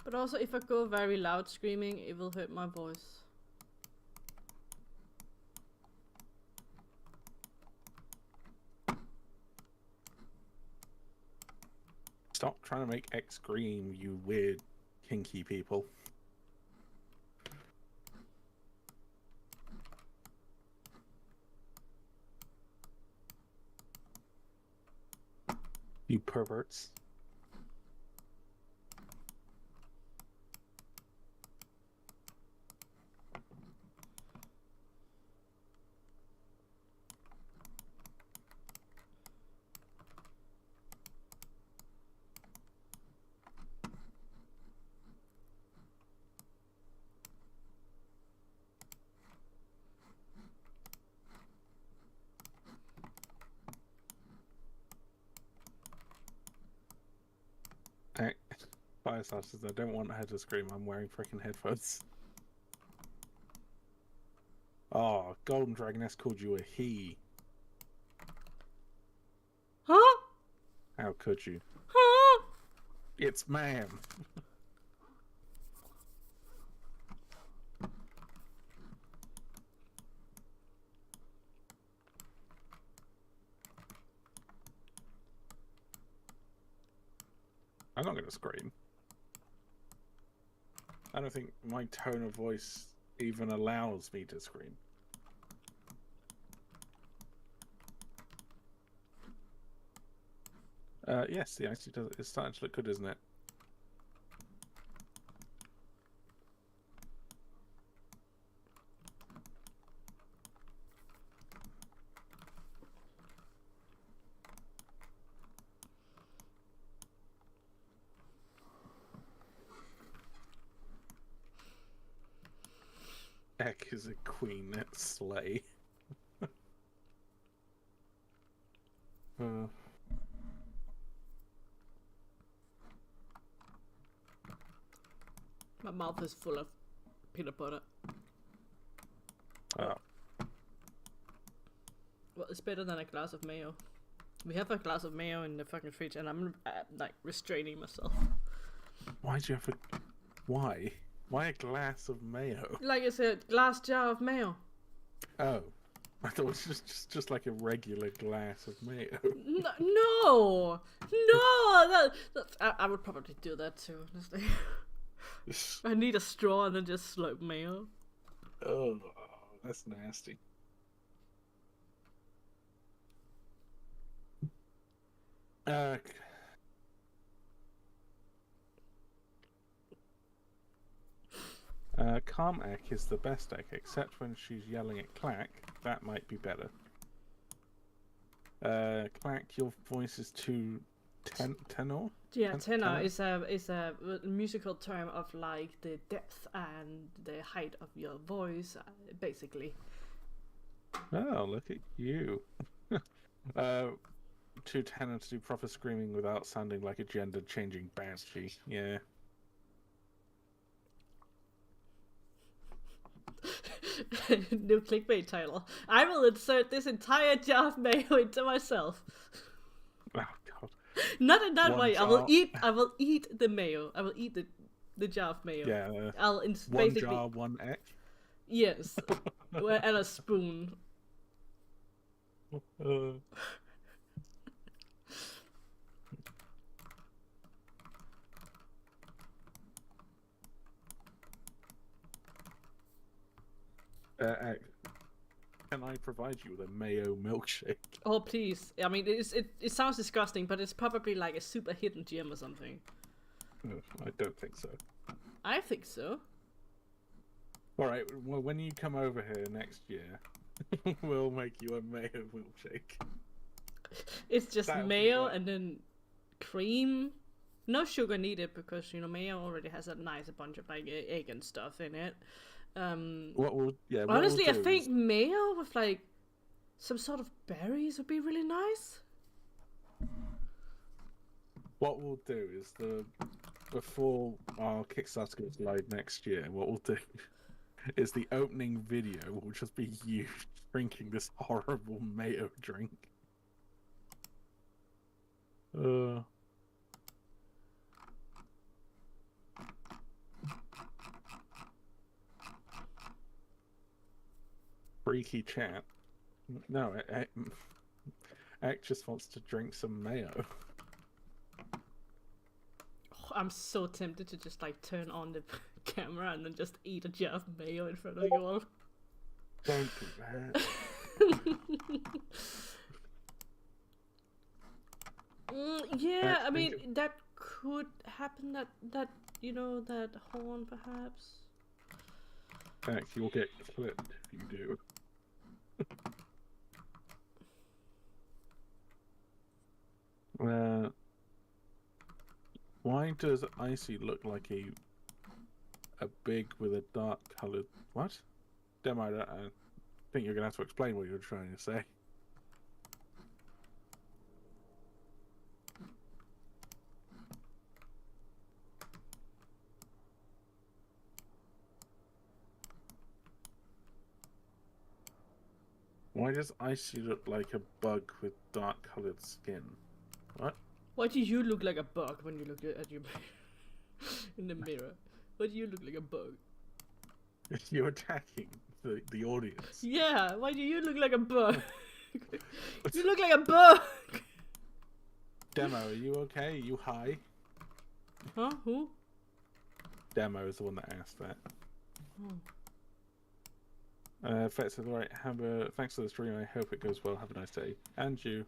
But also, if I go very loud screaming, it will hurt my voice. Stop trying to make Ek scream, you weird, kinky people. You perverts. Firestar says, I don't want her to scream, I'm wearing freaking headphones. Oh, Golden Dragoness called you a he. Huh? How could you? Huh? It's ma'am. I'm not going to scream. I don't think my tone of voice even allows me to scream. Yes, the icy does. It's starting to look good, isn't it? Ek is a queen at slay. My mouth is full of peanut butter. Oh. Well, it's better than a glass of mayo. We have a glass of mayo in the fucking fridge, and I'm like restraining myself. Why do you have a... Why? Why a glass of mayo? Like it's a glass jar of mayo. Oh. I thought it was just like a regular glass of mayo. No! I would probably do that too, honestly. I need a straw and then just slurp mayo. Oh, that's nasty. Calm Ek is the best Ek, except when she's yelling at Klack. That might be better. Klack, your voice is too tenor? Yeah, tenor is a musical term of like the depth and the height of your voice, basically. Oh, look at you. Too tenor to do proper screaming without sounding like a gender-changing banshee. Yeah. New clickbait title. I will insert this entire jar of mayo into myself. Oh god. Not in that way. Jar. I will eat the mayo. I will eat the jar of mayo. Yeah. I'll One basically jar, one Ek. Yes. And a spoon. Can I provide you with a mayo milkshake? Oh please! I mean, it sounds disgusting, but it's probably like a super hidden gem or something. I don't think so. I think so. All right. Well, when you come over here next year, we'll make you a mayo milkshake. It's just mayo and then cream. No sugar needed because mayo already has a nice bunch of like egg and stuff in it. Honestly, I think mayo with like some sort of berries would be really nice. What we'll do is before our Kickstarter goes live next year, what we'll do is the opening video will just be you drinking this horrible mayo drink. Freaky chat. No, Ek just wants to drink some mayo. Oh, I'm so tempted to just like turn on the camera and then just eat a jar of mayo in front of you all. Don't do that. Yeah, I think mean that could happen. That you know that horn perhaps. Heck, you'll get clipped if you do. Why does Icy look like a big with a dark coloured what? Demo, I think you're gonna have to explain what you're trying to say. Why does Icy look like a bug with dark coloured skin? What? Why do you look like a bug when you look at your in the mirror? Why do you look like a bug? You're attacking the audience. Yeah, why do you look like a bug? You look like a bug! Demo, are you okay? Are you high? Huh? Who? Demo is the one that asked that. Fetz is right. Thanks for the stream. I hope it goes well. Have a nice day. And you.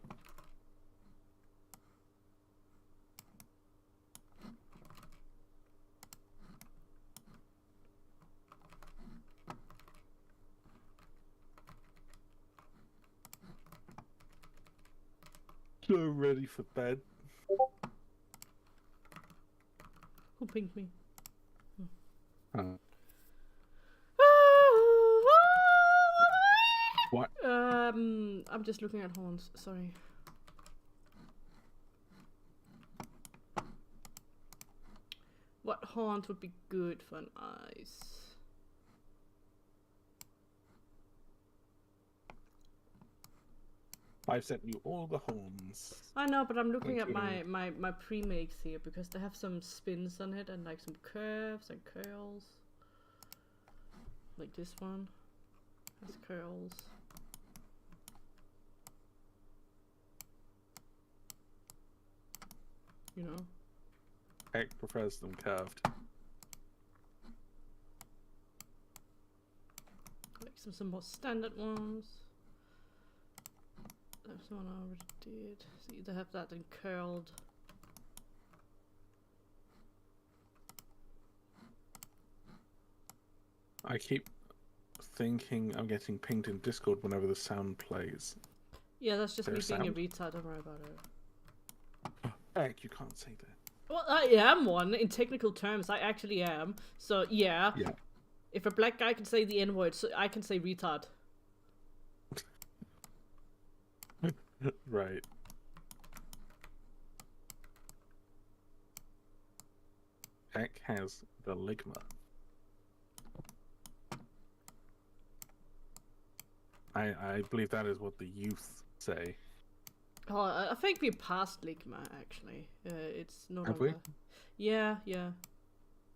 So ready for bed. Who pinged me? What? I'm just looking at horns. Sorry. What horns would be good for an ice? I've sent you all the horns. I know, but I'm looking at Thank my pre-makes here because they have some spins on it and like some curves and curls. Like this one has curls. You know? Heck prefers them curved. Like some more standard ones. That's one I already did. So either have that and curled. I keep thinking I'm getting pinged in Discord whenever the sound plays. Yeah, that's just me There's being a sound? retard, don't worry about it. Heck, you can't say that. Well, I am one, in technical terms, I actually am. So, yeah. Yeah. If a black guy can say the N-word, so I can say retard. Right. Heck has the ligma. I believe that is what the youth say. Oh, I think we passed Ligma, actually. It's no Have longer... we? Yeah, yeah.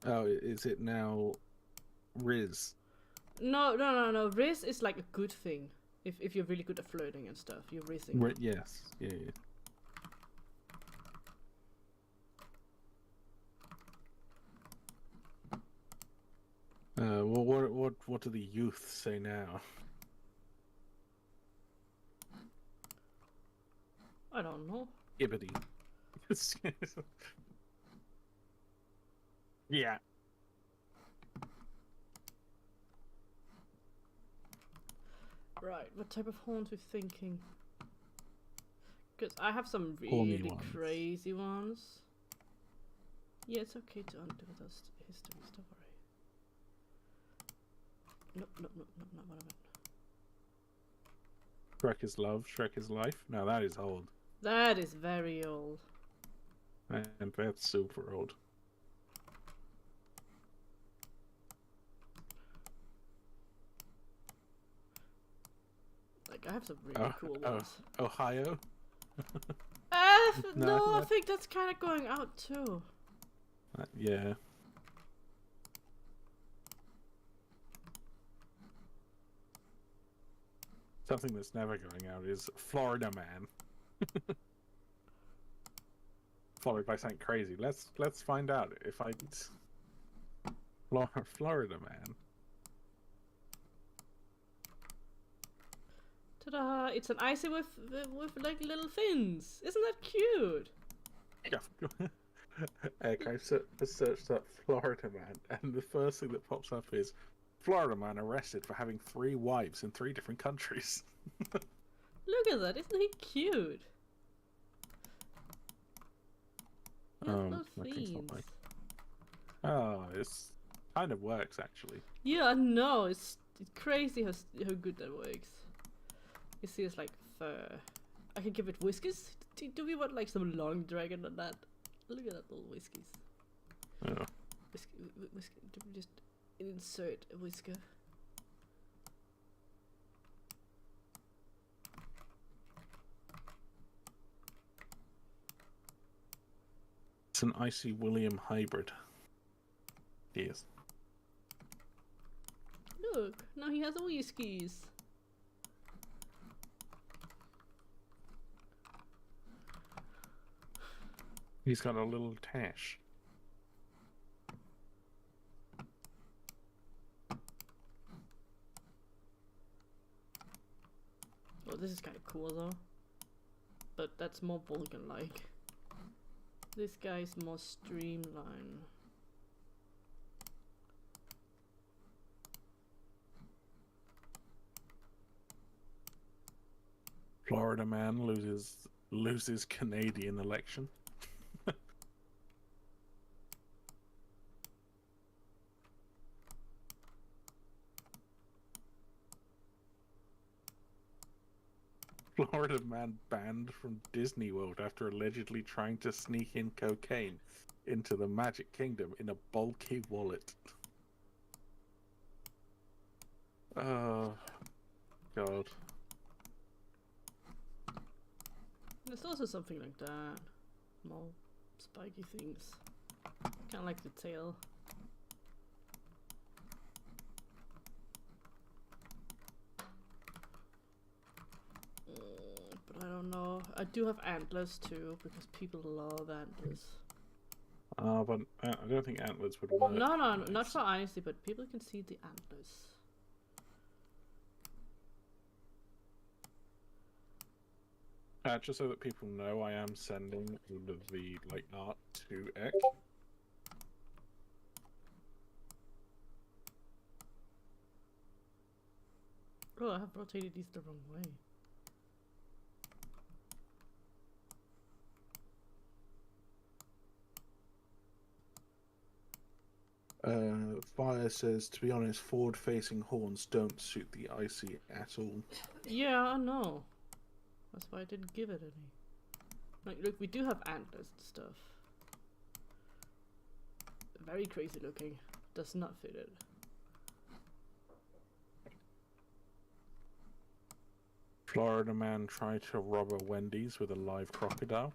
Oh, is it now Riz? No. Riz is like a good thing. If you're really good at flirting and stuff, you're rizzing. Yes. Yeah. Well, what do the youth say now? I don't know. Ibbity. Yeah. Right, what type of horns we thinking? Because I have some Horny really ones. crazy ones. Yeah, it's okay to undo those history stuff, alright. Nope, not what I meant. Shrek is love, Shrek is life. Now that is old. That is very old. And that's super old. Like, I have some really cool ones. Ohio? No, I think that's kind of going out too. Yeah. Something that's never going out is Florida Man. Followed by something crazy. Let's find out if I Florida Man. Ta-da! It's an icy with like little fins. Isn't that cute? Yeah. Egg, I searched up Florida man, and the first thing that pops up is Florida man arrested for having 3 wives in 3 different countries. Look at that! Isn't he cute? He has little thing's not fins. like... Oh, it's kind of works actually. Yeah, I know. It's crazy how good that works. You see, it's like fur. I can give it whiskers. Do we want like some long dragon on that? Look at that little whiskers. Oh. Whisker. Just insert a whisker. It's an Icy William hybrid. Yes. Look, now he has a whiskies. He's got a little tash. Oh, this is kind of cool though. But that's more Vulcan-like. This guy's more streamlined. Florida man loses Canadian election. Florida man banned from Disney World after allegedly trying to sneak in cocaine into the Magic Kingdom in a bulky wallet. Oh, God. There's also something like that. More spiky things. Kinda like the tail. But I don't know. I do have antlers too, because people love antlers. But I don't think antlers would work. No, not for icy, but people can see the antlers. Just so that people know, I am sending all of the art to Ek. Oh, I have rotated these the wrong way. Fire says, to be honest, forward-facing horns don't suit the icy at all. Yeah, I know. That's why I didn't give it any. Like, look, we do have antlers and stuff. Very crazy looking. Does not fit it. Florida man tried to rob a Wendy's with a live crocodile.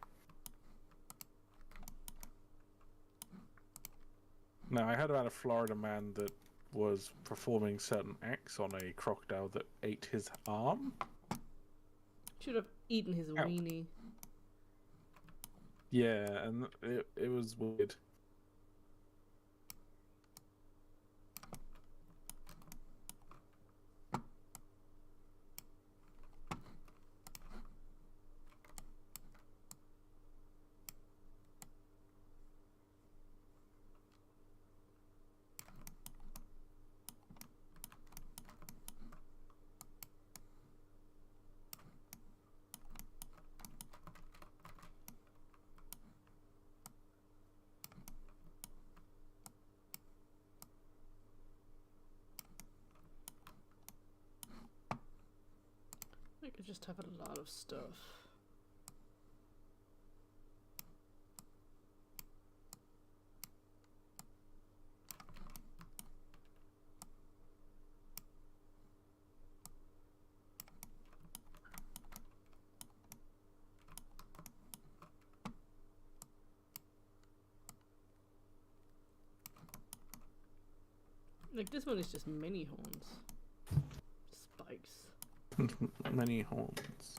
Now, I heard about a Florida man that was performing certain acts on a crocodile that ate his arm. Should have eaten his weenie. Yeah, and it was weird. I could just have a lot of stuff. Like this one is just mini horns. Spikes. Many horns.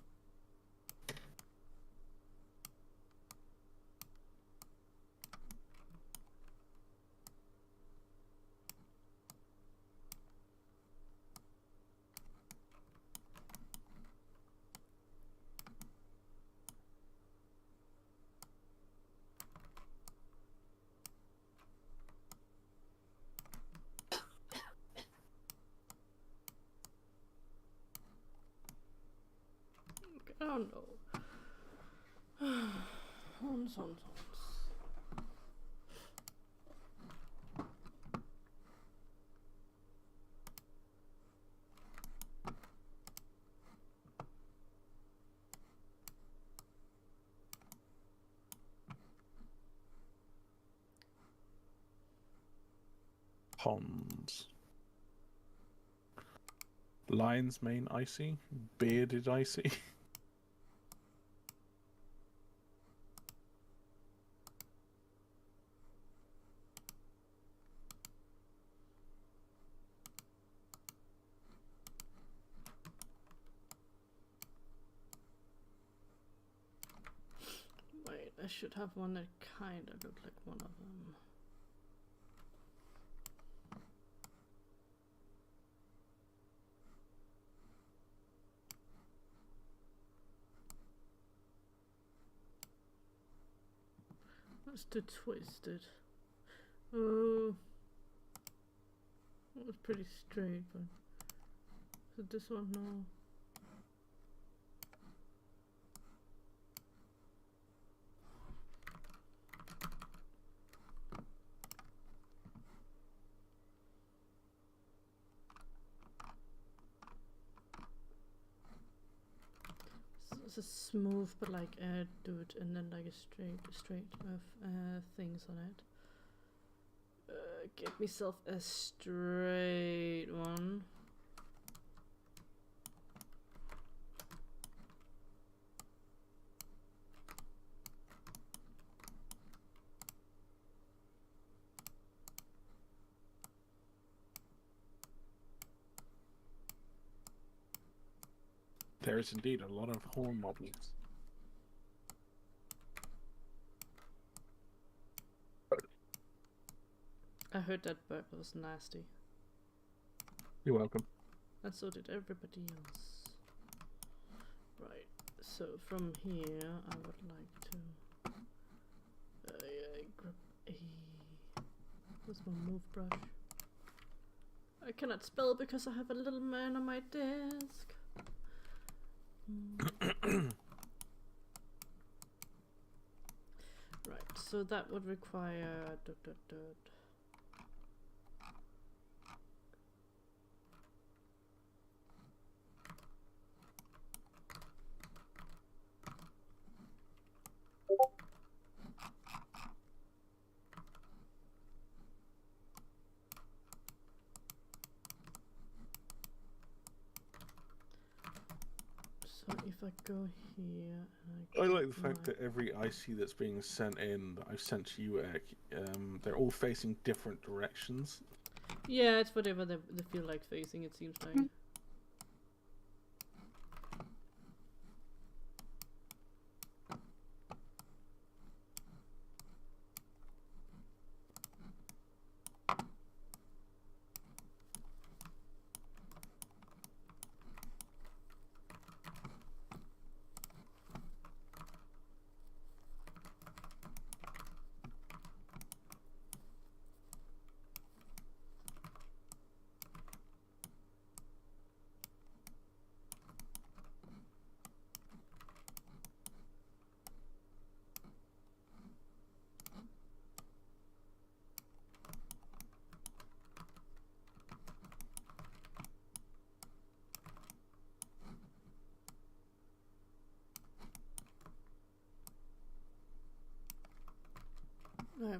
Oh no. Horns. Ponds. Lion's mane icy. Bearded icy. Wait, I should have one that kind of looked like one of them. That's too twisted. Oh, it was pretty straight, but is it this one? No. It's a smooth, but like dude, and then like a straight with things on it. Get myself a straight one. There is indeed a lot of horn models. I heard that burp was nasty. You're welcome. And so did everybody else. Right, so from here I would like to grab a... Where's my move brush? I cannot spell because I have a little man on my desk. Right, so that would require so if I go here and I like the fact that every icy that's being sent in, that I've sent to you, Ek, they're all facing different directions. yeah, it's whatever they feel like facing, it seems like.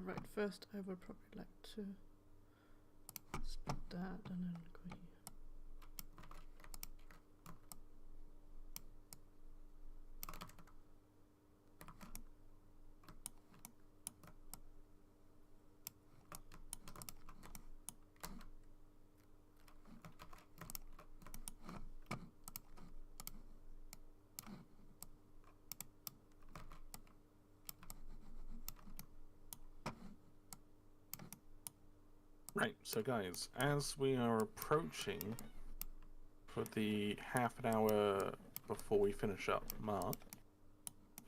Right, first I would probably like to split that and then go here. Right, so guys, as we are approaching for the half an hour before we finish up mark,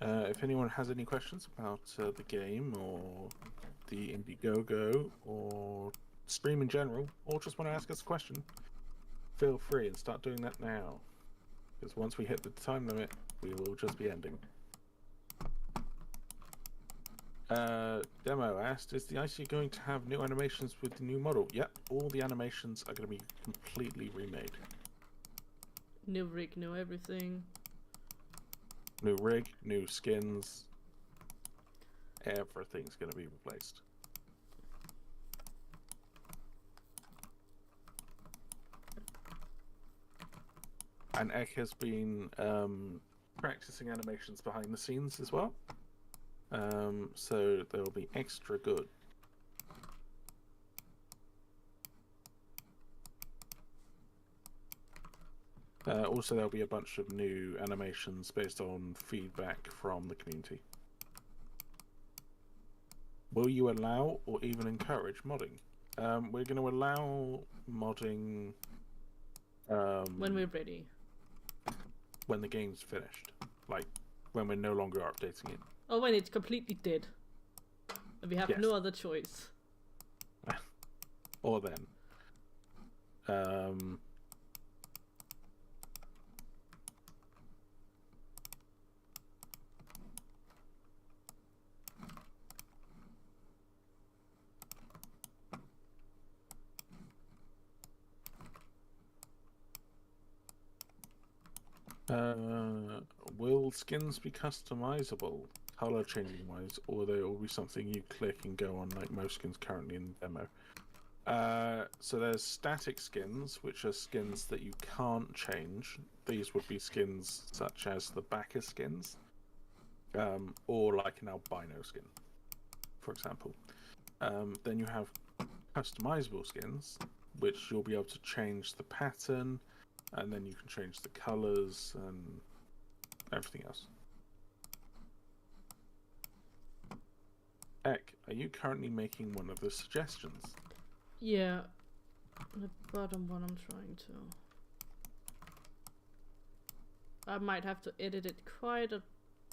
if anyone has any questions about the game or the Indiegogo or stream in general, or just want to ask us a question, feel free and start doing that now. Because once we hit the time limit, We will just be ending. Demo asked, is the Icy going to have new animations with the new model? Yep, all the animations are going to be completely remade. New rig, new everything. New rig, new skins. Everything's going to be replaced. And Ek has been practicing animations behind the scenes as well. So they'll be extra good. Also, there'll be a bunch of new animations based on feedback from the community. Will you allow or even encourage modding? We're going to allow modding When we're ready. When the game's finished. Like, when we're no longer updating it. Oh, when it's completely dead. And we have no other choice. Or then. Will skins be customizable, color changing wise, or they will be something you click and go on like most skins currently in the demo? So there's static skins, which are skins that you can't change. These would be skins such as the backer skins, or like an albino skin, for example. Then you have customizable skins, which you'll be able to change the pattern, and then you can change the colors and everything else. Ek, are you currently making one of the suggestions? Yeah. The bottom one I'm trying to. I might have to edit it quite a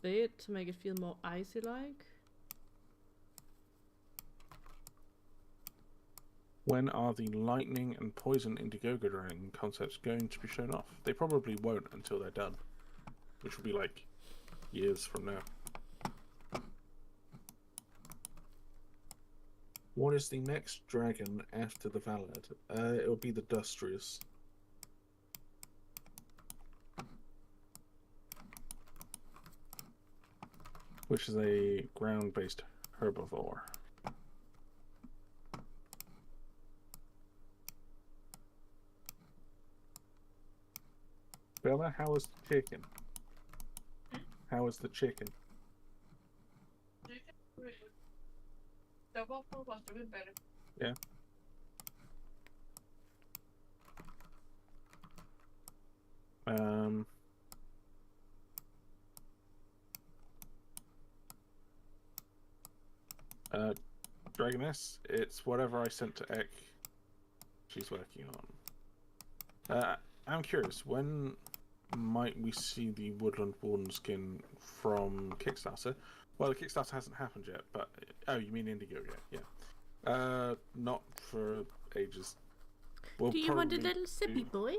bit to make it feel more icy-like. When are the lightning and poison Indiegogo dragon concepts going to be shown off? They probably won't until they're done, which will be like years from now. What is the next dragon after the Valad? It'll be the Dustrious. Which is a ground-based herbivore. Bella, how was the chicken? How was the chicken? Yeah. Dragoness, it's whatever I sent to Ek. She's working on. I'm curious, when might we see the Woodland Warden skin from Kickstarter? Well, the Kickstarter hasn't happened yet, but... Oh, you mean Indiegogo, yeah. Not for ages. We'll Do you want a little sippy boy?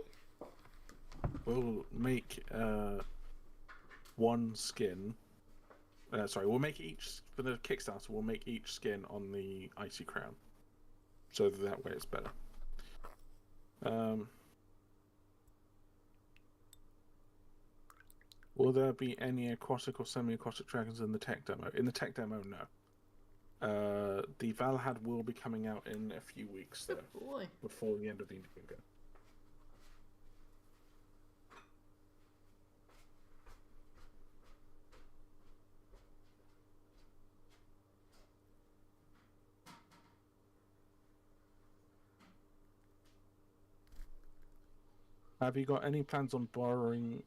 We'll make one skin. Sorry, we'll make each... For the Kickstarter, we'll make each skin on the IcyCrown. So that way it's better. Will there be any aquatic or semi-aquatic dragons in the tech demo? In the tech demo, no. The Valhad will be coming out in a few weeks, though. Boy. Before the end of the Indiegogo. Have you got any plans on burrowing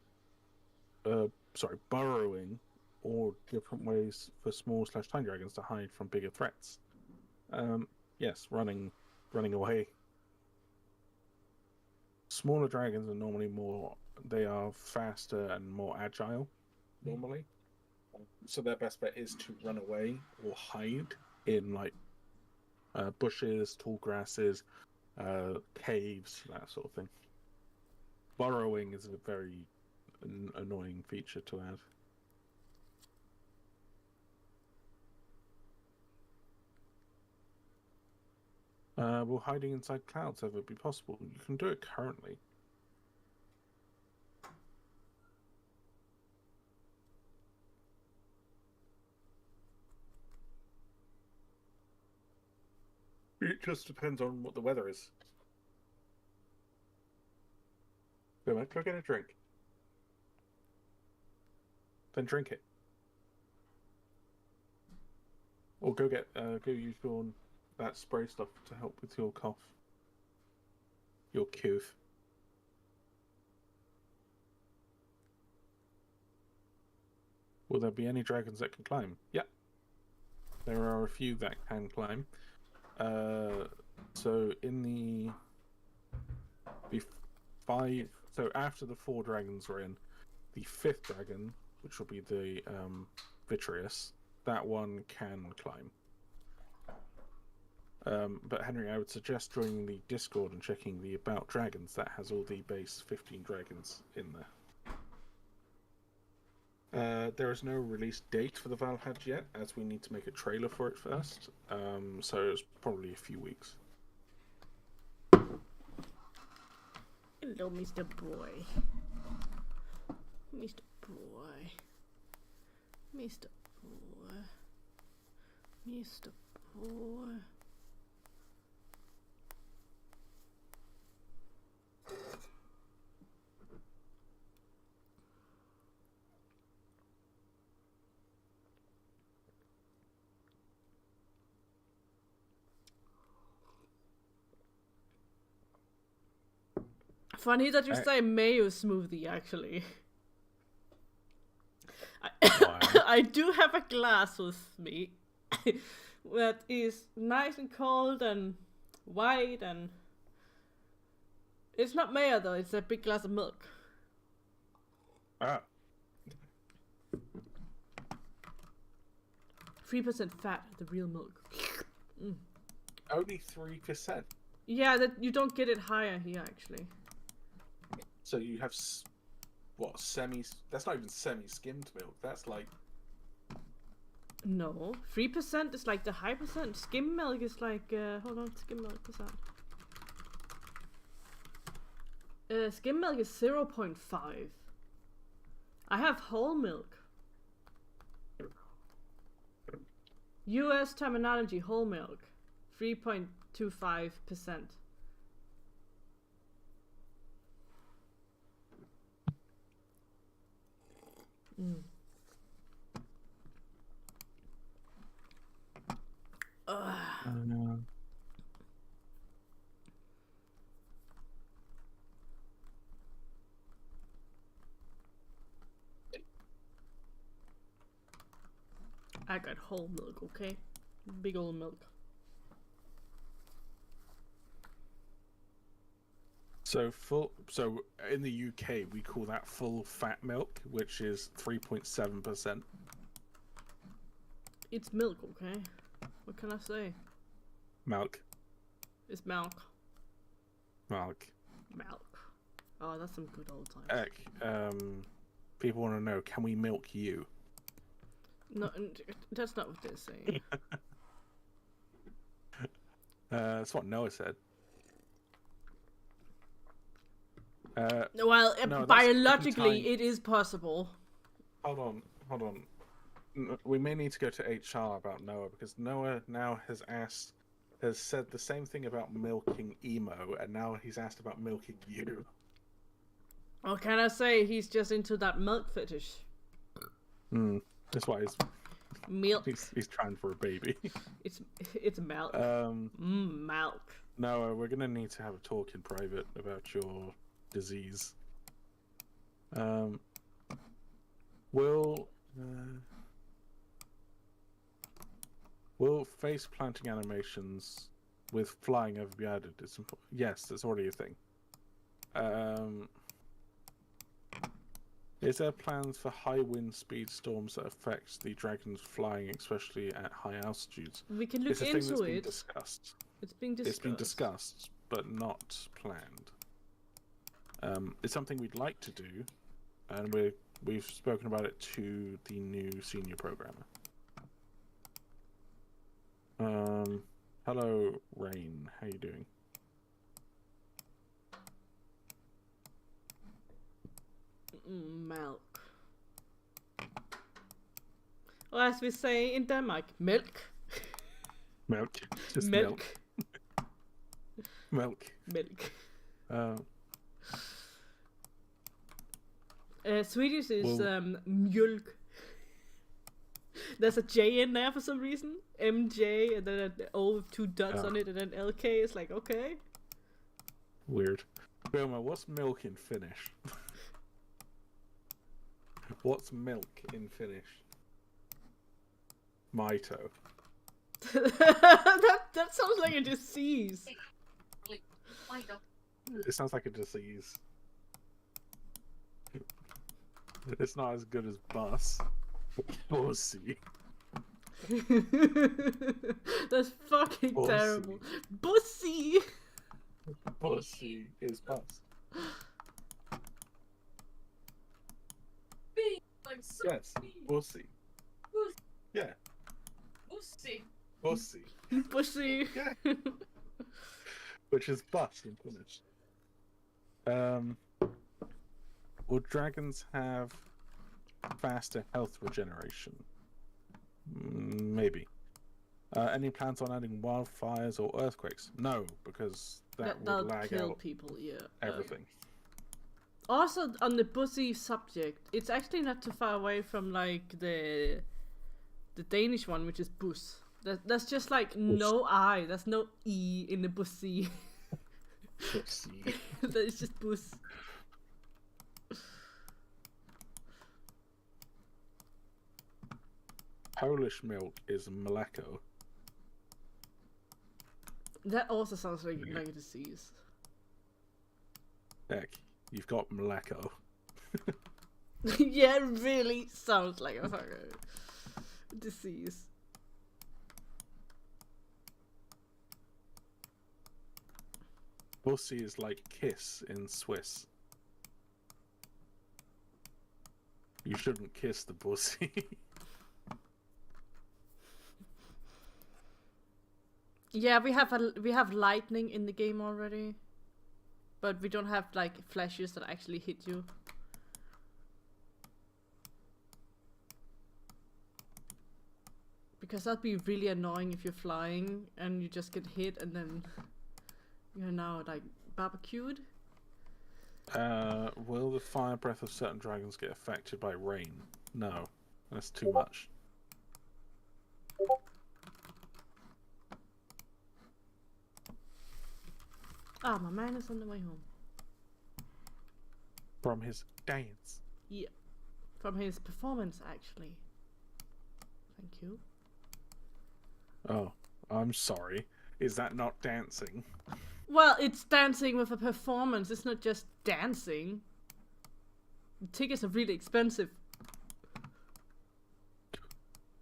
or different ways for small/tiny dragons to hide from bigger threats? Yes, running away. Smaller dragons are normally they are faster and more agile, normally. So their best bet is to run away or hide in like bushes, tall grasses, caves, that sort of thing. Burrowing is a very an annoying feature to add. Will hiding inside clouds ever be possible? You can do it currently. It just depends on what the weather is. Go get a drink. Then drink it. Or go use that spray stuff to help with your cough. Your cough. Will there be any dragons that can climb? Yep. There are a few that can climb. So in so after the 4 dragons were in, the 5th dragon, which will be the Vitreous, that one can climb. But Henry, I would suggest joining the Discord and checking the About Dragons. That has all the base 15 dragons in there. There is no release date for the Valhad yet, as we need to make a trailer for it first. So it's probably a few weeks. Hello, Mr. Boy. Mr. Boy. Mr. Boy. Mr. Boy. Funny that you say mayo smoothie, actually. I do have a glass with me that is nice and cold and white, and it's not mayo though, it's a big glass of milk. Ah. 3% fat, the real milk. Mm. Only 3%? Yeah, that you don't get it higher here, actually. So you have, what, that's not even semi-skimmed milk, that's like... No, 3% is like the high percent. Skim milk is like, hold on, skim milk percent. Skim milk is 0.5. I have whole milk. US terminology, whole milk, 3.25%. I got whole milk, okay? Big old milk. So in the UK we call that full fat milk, which is 3.7%. It's milk, okay? What can I say? Milk. It's milk. Milk. Milk. Oh, that's some good old times. Heck, people want to know, can we milk you? No, that's not what they're saying. That's what Noah said. Well, no, biologically, it is possible. Hold on. We may need to go to HR about Noah, because Noah now has said the same thing about milking Emo, and now he's asked about milking you. What can I say? He's just into that milk fetish. That's why Milk. He's trying for a baby. It's milk. Milk. Noah, we're gonna need to have a talk in private about your disease. Will face planting animations with flying ever be added? Yes, that's already a thing. Is there plans for high wind speed storms that affect the dragons flying, especially at high altitudes? We can look into that's been it. discussed. It's being discussed. It's been discussed, but not planned. It's something we'd like to do, and we've spoken about it to the new senior programmer. Hello, Rain. How you doing? Milk. Or as we say in Denmark, milk. Milk. Just Milk. Milk. Milk. Swedish is mjölk. There's a J in there for some reason. MJ and then an O with 2 dots on it and then LK is like, okay. Weird. Wilma, what's milk in Finnish? What's milk in Finnish? Mito. that sounds like a disease. It sounds like a disease. It's not as good as bus. Bussy. That's fucking Bussy. terrible. Bussy! Bussy is bus. Like so Yes, bussy. Yeah, Bussy. bussy. Bussy. Yeah. Which is bus in Finnish. Will dragons have faster health regeneration? Maybe. Any plans on adding wildfires or earthquakes? No, because that That'll would lag kill out people, yeah. everything. Also, on the bussy subject, it's actually not too far away from like the Danish one, which is bus. That's just like no I. There's no E in the bussy. Bussy. It's just bus. Polish milk is mleko. That also sounds like a disease. Heck, you've got mleko. Yeah, it really sounds like a fucking disease. Bussy is like kiss in Swiss. You shouldn't kiss the bussy. Yeah, we have lightning in the game already, but we don't have like flashes that actually hit you. Because that'd be really annoying if you're flying and you just get hit and then you're now like barbecued. Will the fire breath of certain dragons get affected by rain? No, that's too much. Ah, my man is on the way home. From his dance. Yeah. From his performance, actually. Thank you. Oh, I'm sorry. Is that not dancing? Well, it's dancing with a performance. It's not just dancing. The tickets are really expensive.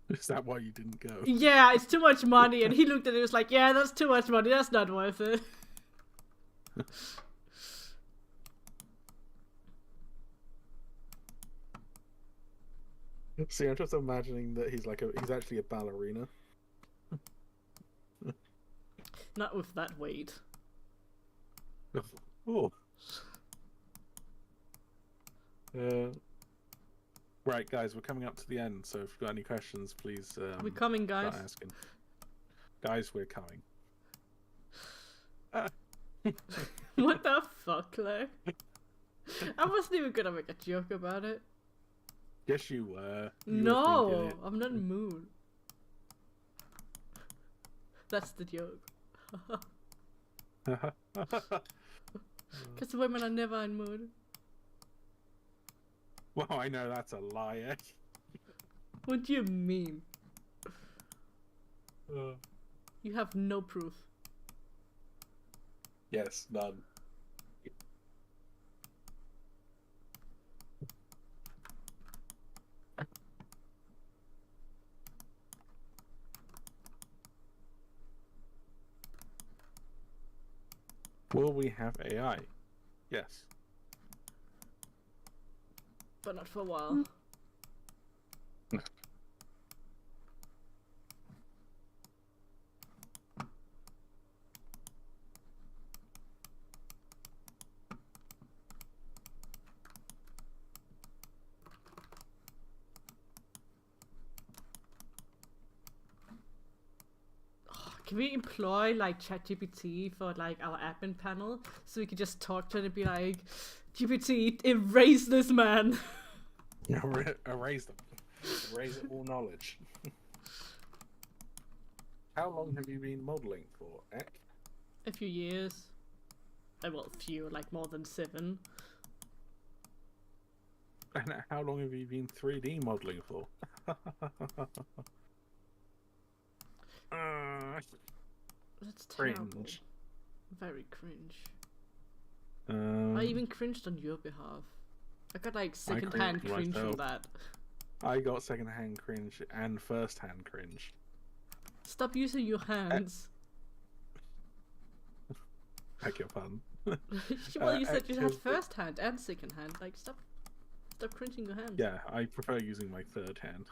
Is that why you didn't go? Yeah, it's too much money. And he looked at it and was like, yeah, that's too much money. That's not worth it. See, I'm just imagining that he's actually a ballerina. Not with that weight. Oh. Right, guys, we're coming up to the end, so if you've got any questions, please. We're coming, guys. Start asking. Guys, we're coming. What the fuck, Klack? I wasn't even gonna make a joke about it. Yes, you were. No, I'm not in the mood. That's the joke. Because women are never in mood. Well, I know that's a lie, eh? What do you mean? You have no proof. Yes, none. Will we have AI? Yes. but not for a while. Can we employ like ChatGPT for like our admin panel so we could just talk to it and be like, GPT, erase this man. Erase them. Erase all knowledge. How long have you been modelling for, Ek? A few years. Well, few, like more than 7. And how long have you been 3D modelling for? That's terrible. Cringe. Very cringe. I even cringed on your behalf. I got like second-hand cringe from that. I got second-hand cringe and first-hand cringe. Stop using your hands. Beg your pardon. Well, you said you had first-hand and second-hand. Like, stop cringing your hands. Yeah, I prefer using my third hand.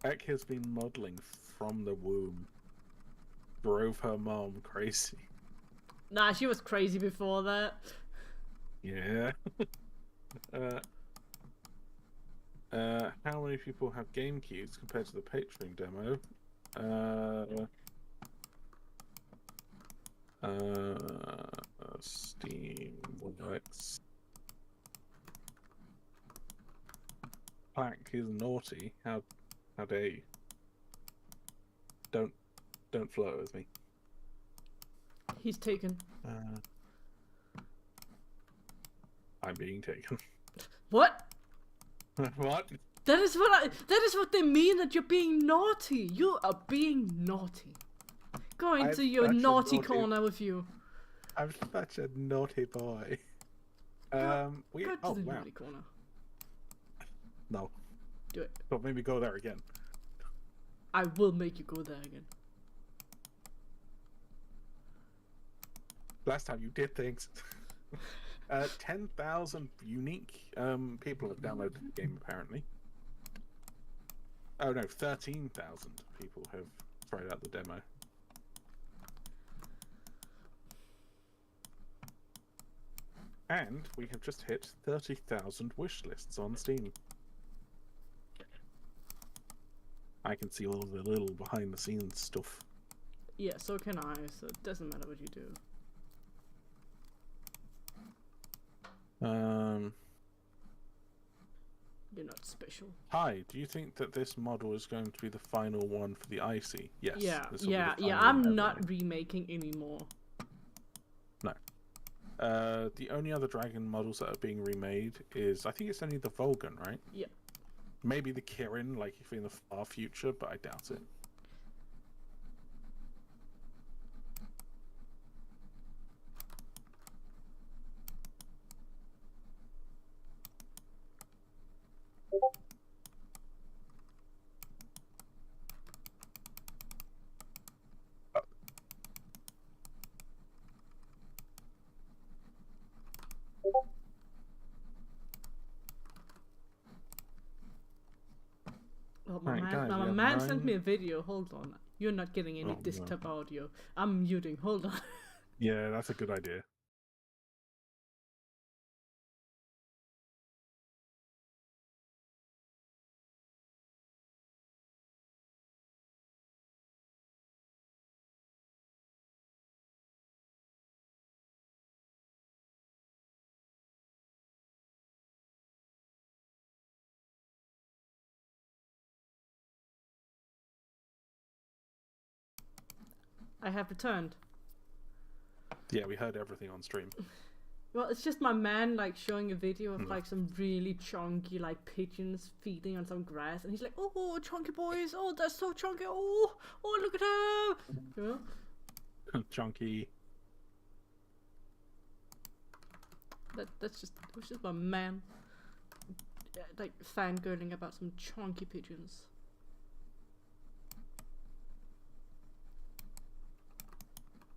Ek has been modelling from the womb. Drove her mom crazy. Nah, she was crazy before that. Yeah. How many people have game queues compared to the Patreon demo? Steam works. Klack is naughty. How dare you? Don't flirt with me. He's taken. I'm being taken. What? What? That is what they mean, that you're being naughty. You are being naughty. Go into your naughty corner with you. I'm such a naughty boy. Go to the naughty corner. No. Do it. Don't make me go there again. I will make you go there again. Last time you did things. 10,000 unique people have downloaded the game apparently. Oh no, 13,000 people have tried out the demo. And we have just hit 30,000 wish lists on Steam. I can see all the little behind the scenes stuff. Yeah, so can I, so it doesn't matter what you do. You're not special. Hi, do you think that this model is going to be the final one for the Icy? Yes. Yeah, this will be the final I'm one not ever. remaking anymore. No. The only other dragon models that are being remade is, I think it's only the Volgan, right? Yeah. Maybe the Kirin, like if in the far future, but I doubt it. Oh, Right, guys, my we have man sent 9. me a video. Hold on. You're not getting any Oh, desktop audio. I'm muting. Hold on. Yeah, that's a good idea. I have returned. Yeah, we heard everything on stream. Well, it's just my man like showing a video of like some really chunky like pigeons feeding on some grass, and he's like, "Oh, chunky boys! Oh, that's so chunky! Oh, look at her!" You know? Chunky. It was just my man, like fangirling about some chunky pigeons.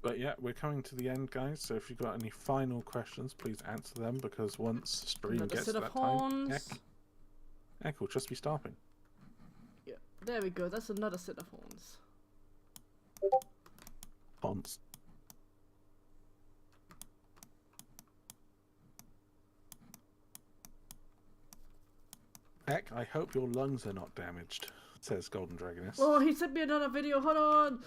But yeah, we're coming to the end, guys. So if you've got any final questions, please answer them, because once stream Another gets set to of that time, horns. Eck will just be stopping. Yeah, there we go. That's another set of horns. Fonts. Eck, I hope your lungs are not damaged, says Golden Dragoness. Oh, he sent me another video. Hold on.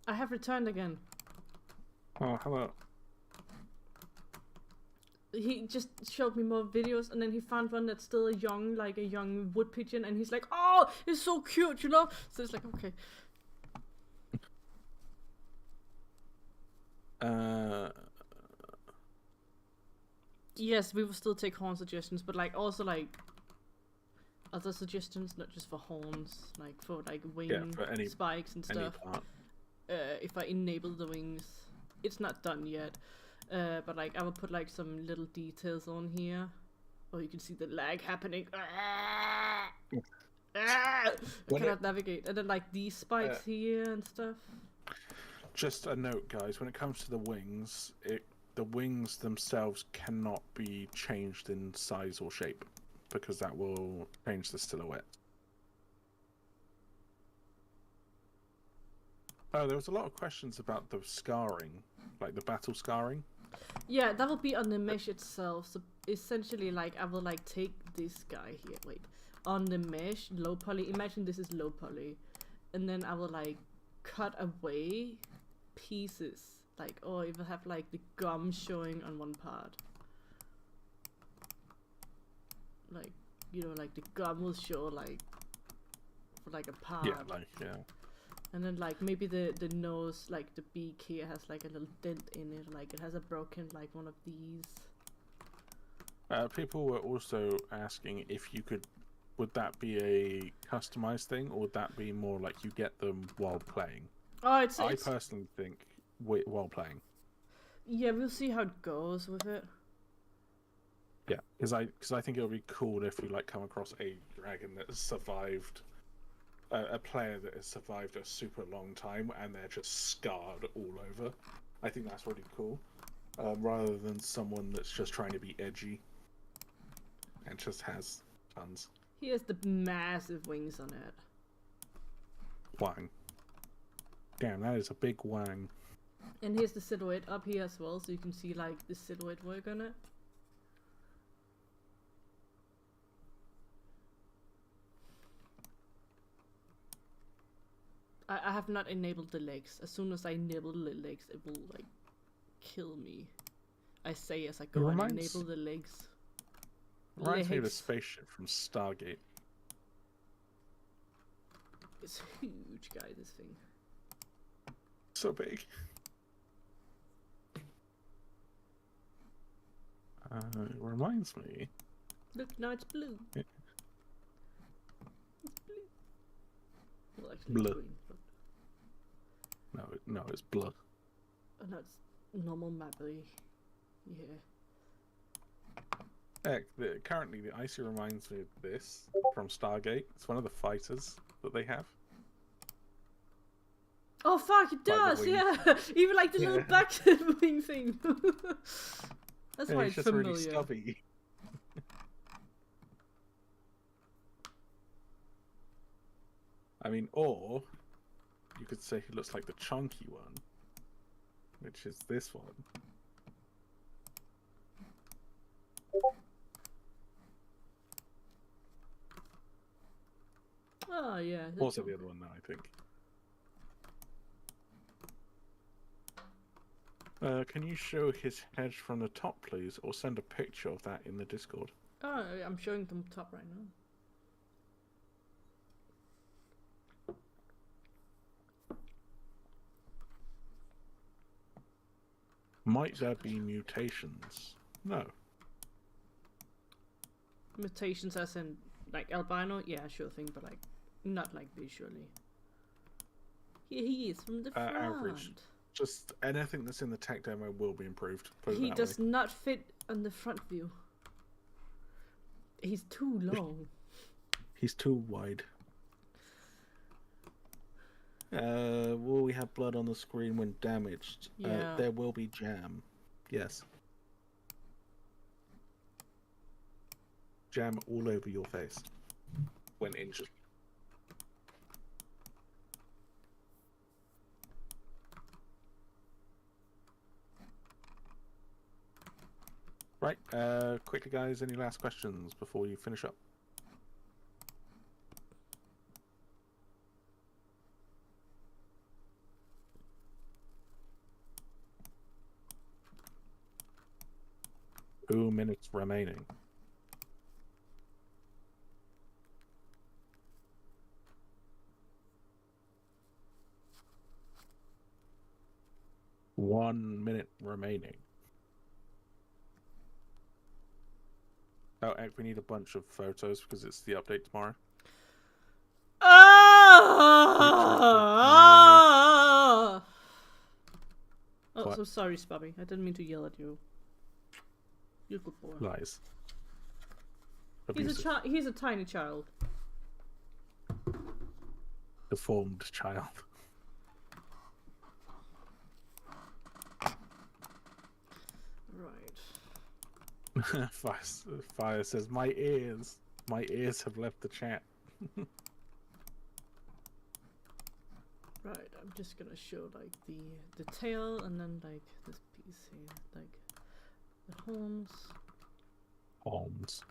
I have returned again. Oh, hello. He just showed me more videos, and then he found one that's still a young wood pigeon, and he's like, "Oh, it's so cute, you know." So it's like, okay. Yes, we will still take horn suggestions, but like also like other suggestions, not just for horns, like for like wing for any, spikes and stuff. If I enable the wings, it's not done yet. But like I will put like some little details on here. Oh, you can see the lag happening. I cannot navigate. And then like these spikes here and stuff. Just a note, guys, when it comes to the wings, the wings themselves cannot be changed in size or shape, because that will change the silhouette. Oh, there was a lot of questions about the scarring, like the battle scarring. Yeah, that will be on the mesh itself. So essentially, like I will like take this guy here. Wait, on the mesh, low poly. Imagine this is low poly, and then I will like cut away pieces. Like, or it will have like the gum showing on one part. Like, you know, like the gum will show like for like a part. Yeah, like yeah. And then like maybe the nose, like the beak here has like a little dent in it, like it has a broken like one of these. People were also asking if you could, would that be a customized thing, or would that be more like you get them while playing? Oh, I personally think while playing. Yeah, we'll see how it goes with it. Yeah, because I think it would be cool if you like come across a dragon that has survived. A player that has survived a super long time and they're just scarred all over. I think that's really cool. Rather than someone that's just trying to be edgy and just has tons. He has the massive wings on it. Wang. Damn, that is a big wang. And here's the silhouette up here as well, so you can see like the silhouette work on it. I have not enabled the legs. As soon as I enable the legs, it will like kill me. I say as I go and enable the legs. Reminds me of the spaceship from Stargate. It's huge, guy, this thing. So big. It reminds me. Look, now it's blue. Yeah. It's blue. Well, actually, Blue. it's green. But... No, it's blue. Oh, no, it's normal mappy. Yeah. Heck, currently the Icy reminds me of this from Stargate. It's one of the fighters that they have. Oh fuck, it does, yeah! Even like the little back wing thing. That's why it's just familiar. Really stubby. I mean, or you could say he looks like the chunky one, which is this one. Oh yeah. Also the other one now, I think. Can you show his head from the top, please, or send a picture of that in the Discord? Oh, I'm showing them top right now. Might there be mutations? No. Mutations as in like albino? Yeah, sure thing, but like not like visually. He is from the front. Average. Just anything that's in the tech demo will be improved. He does not fit on the front view. He's too long. He's too wide. Will we have blood on the screen when damaged? Yeah. There will be jam. Yes. Jam all over your face when injured. Right, quickly guys, any last questions before you finish up? Two minutes remaining. One minute remaining. Oh, Ek, we need a bunch of photos because it's the update tomorrow. Oh, What? so sorry, Spubby. I didn't mean to yell at you. You're a good boy. Lies. He's a tiny child. Deformed child. Right. Fire says, my ears have left the chat. Right, I'm just gonna show like the tail and then like this piece here, like the horns. Horns.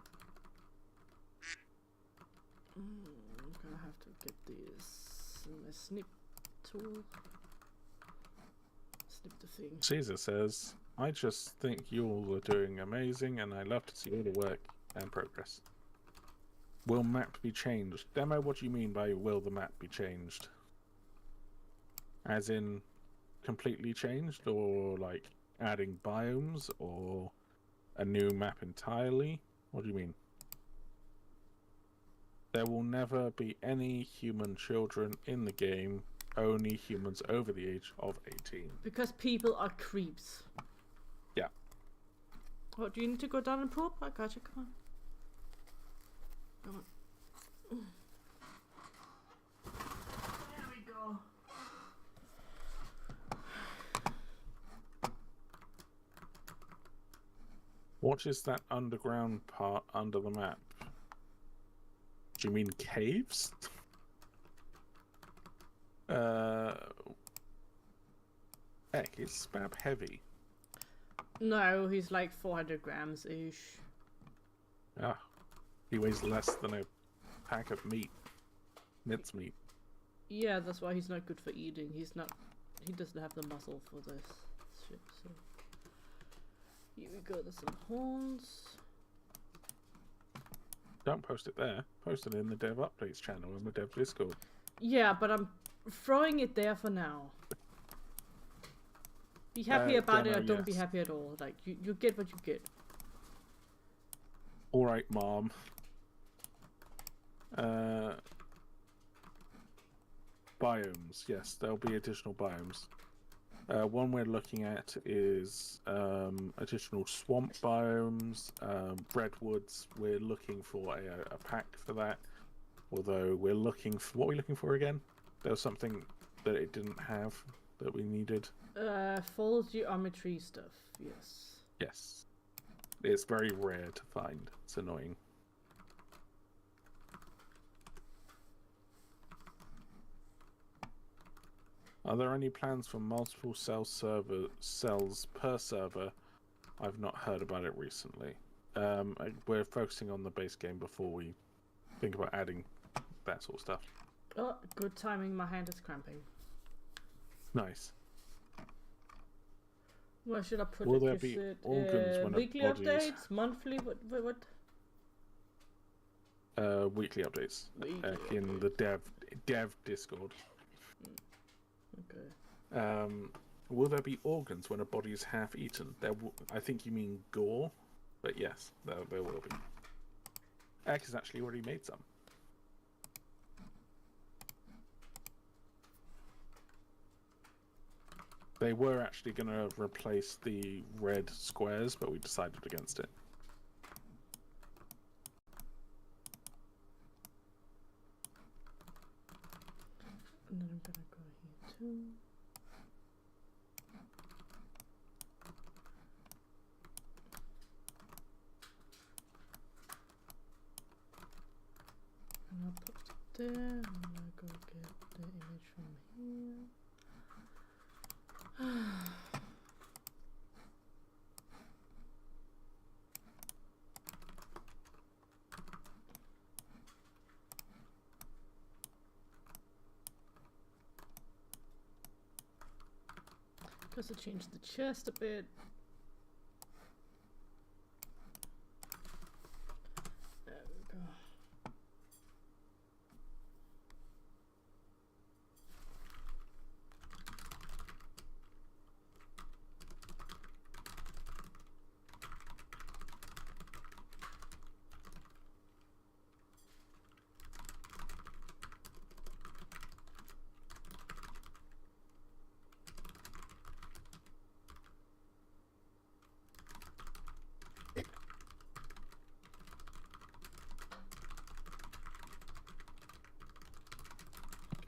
I'm gonna have to get this my snip tool. Snip the thing. Caesar says, I just think you all are doing amazing and I love to see all the work and progress. Will map be changed? Demo, what do you mean by will the map be changed? As in completely changed, or like adding biomes, or a new map entirely? What do you mean? There will never be any human children in the game, only humans over the age of 18. Because people are creeps. Yeah. Oh, do you need to go down and poop? I got you, come on. Come on. There we go. What is that underground part under the map? Do you mean caves? Heck, is Spab heavy? No, he's like 400 grams ish. Ah, he weighs less than a pack of meat. Mincemeat. Yeah, that's why he's not good for eating. He doesn't have the muscle for this shit, so. Here we go, there's some horns. Don't post it there. Post it in the Dev Updates channel in the Dev Discord. Yeah, but I'm throwing it there for now. Be happy about it or don't be happy at all. Like, you get what you get. Alright, Mom. Biomes. Yes, there'll be additional biomes. One we're looking at is additional swamp biomes, redwoods. We're looking for a pack for that. Although we're looking for, what are we looking for again? There was something that it didn't have that we needed. Full geometry stuff, yes. Yes. It's very rare to find. It's annoying. Are there any plans for multiple cells per server? I've not heard about it recently. We're focusing on the base game before we think about adding that sort of stuff. Oh, good timing. My hand is cramping. Nice. Where should I put Will it? there Is be it, organs when a weekly body's- updates? Monthly? What? Weekly updates. Weekly In the dev Discord. Okay. Will there be organs when a body is half eaten? I think you mean gore, but yes, there will be. Ek has actually already made some. They were actually going to replace the red squares, but we decided against it. And then I'm gonna go here too. And I'll put it there. I'm gonna go get the image from here. Because I changed the chest a bit. There we go.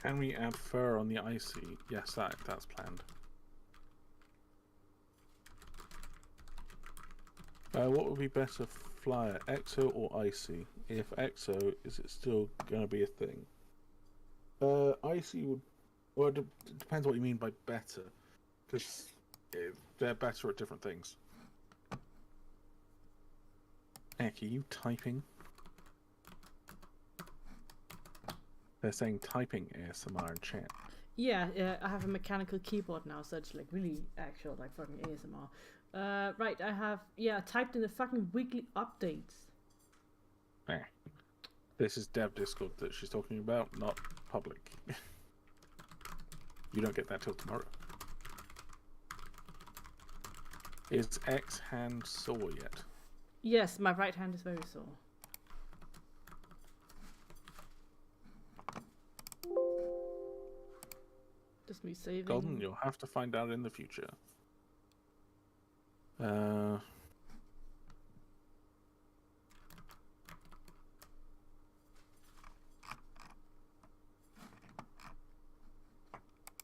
Can we add fur on the icy? Yes, that's planned. What would be better, flyer, exo or icy? If exo, is it still going to be a thing? Icy would... Well, it depends what you mean by better. Because they're better at different things. Ek, are you typing? They're saying typing ASMR in chat. Yeah, I have a mechanical keyboard now, so it's like really actual, like fucking ASMR. Right, I have, typed in the fucking weekly updates. This is dev Discord that she's talking about, not public. You don't get that till tomorrow. Is X hand sore yet? Yes, my right hand is very sore. Just me saving. Golden, you'll have to find out in the future.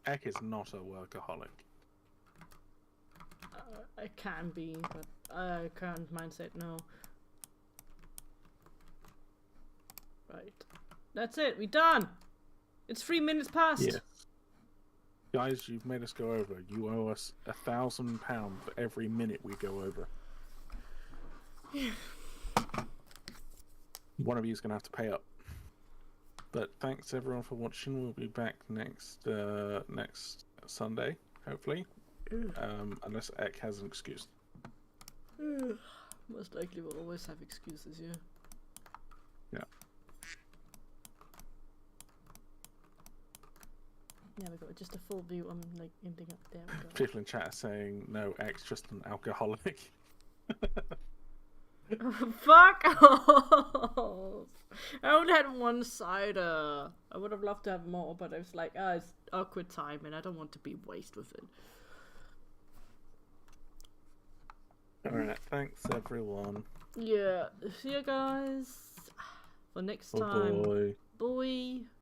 Ek is not a workaholic. I can be, but current mindset, no. Right. That's it, we done! It's 3 minutes past! Yes. Guys, you've made us go over. You owe us £1,000 for every minute we go over. One of you is going to have to pay up. But thanks everyone for watching. We'll be back next Sunday, hopefully. Unless Ek has an excuse. Most likely we'll always have excuses, yeah. Yeah. Yeah, we got just a full view. I'm like ending up there. We go. People in chat are saying, no, Ek's just an alcoholic. Fuck off! I only had one cider. I would have loved to have more, but I was like, it's awkward time and I don't want to be waste with it. Alright, thanks everyone. Yeah, see you guys for next time. Bye. Bye.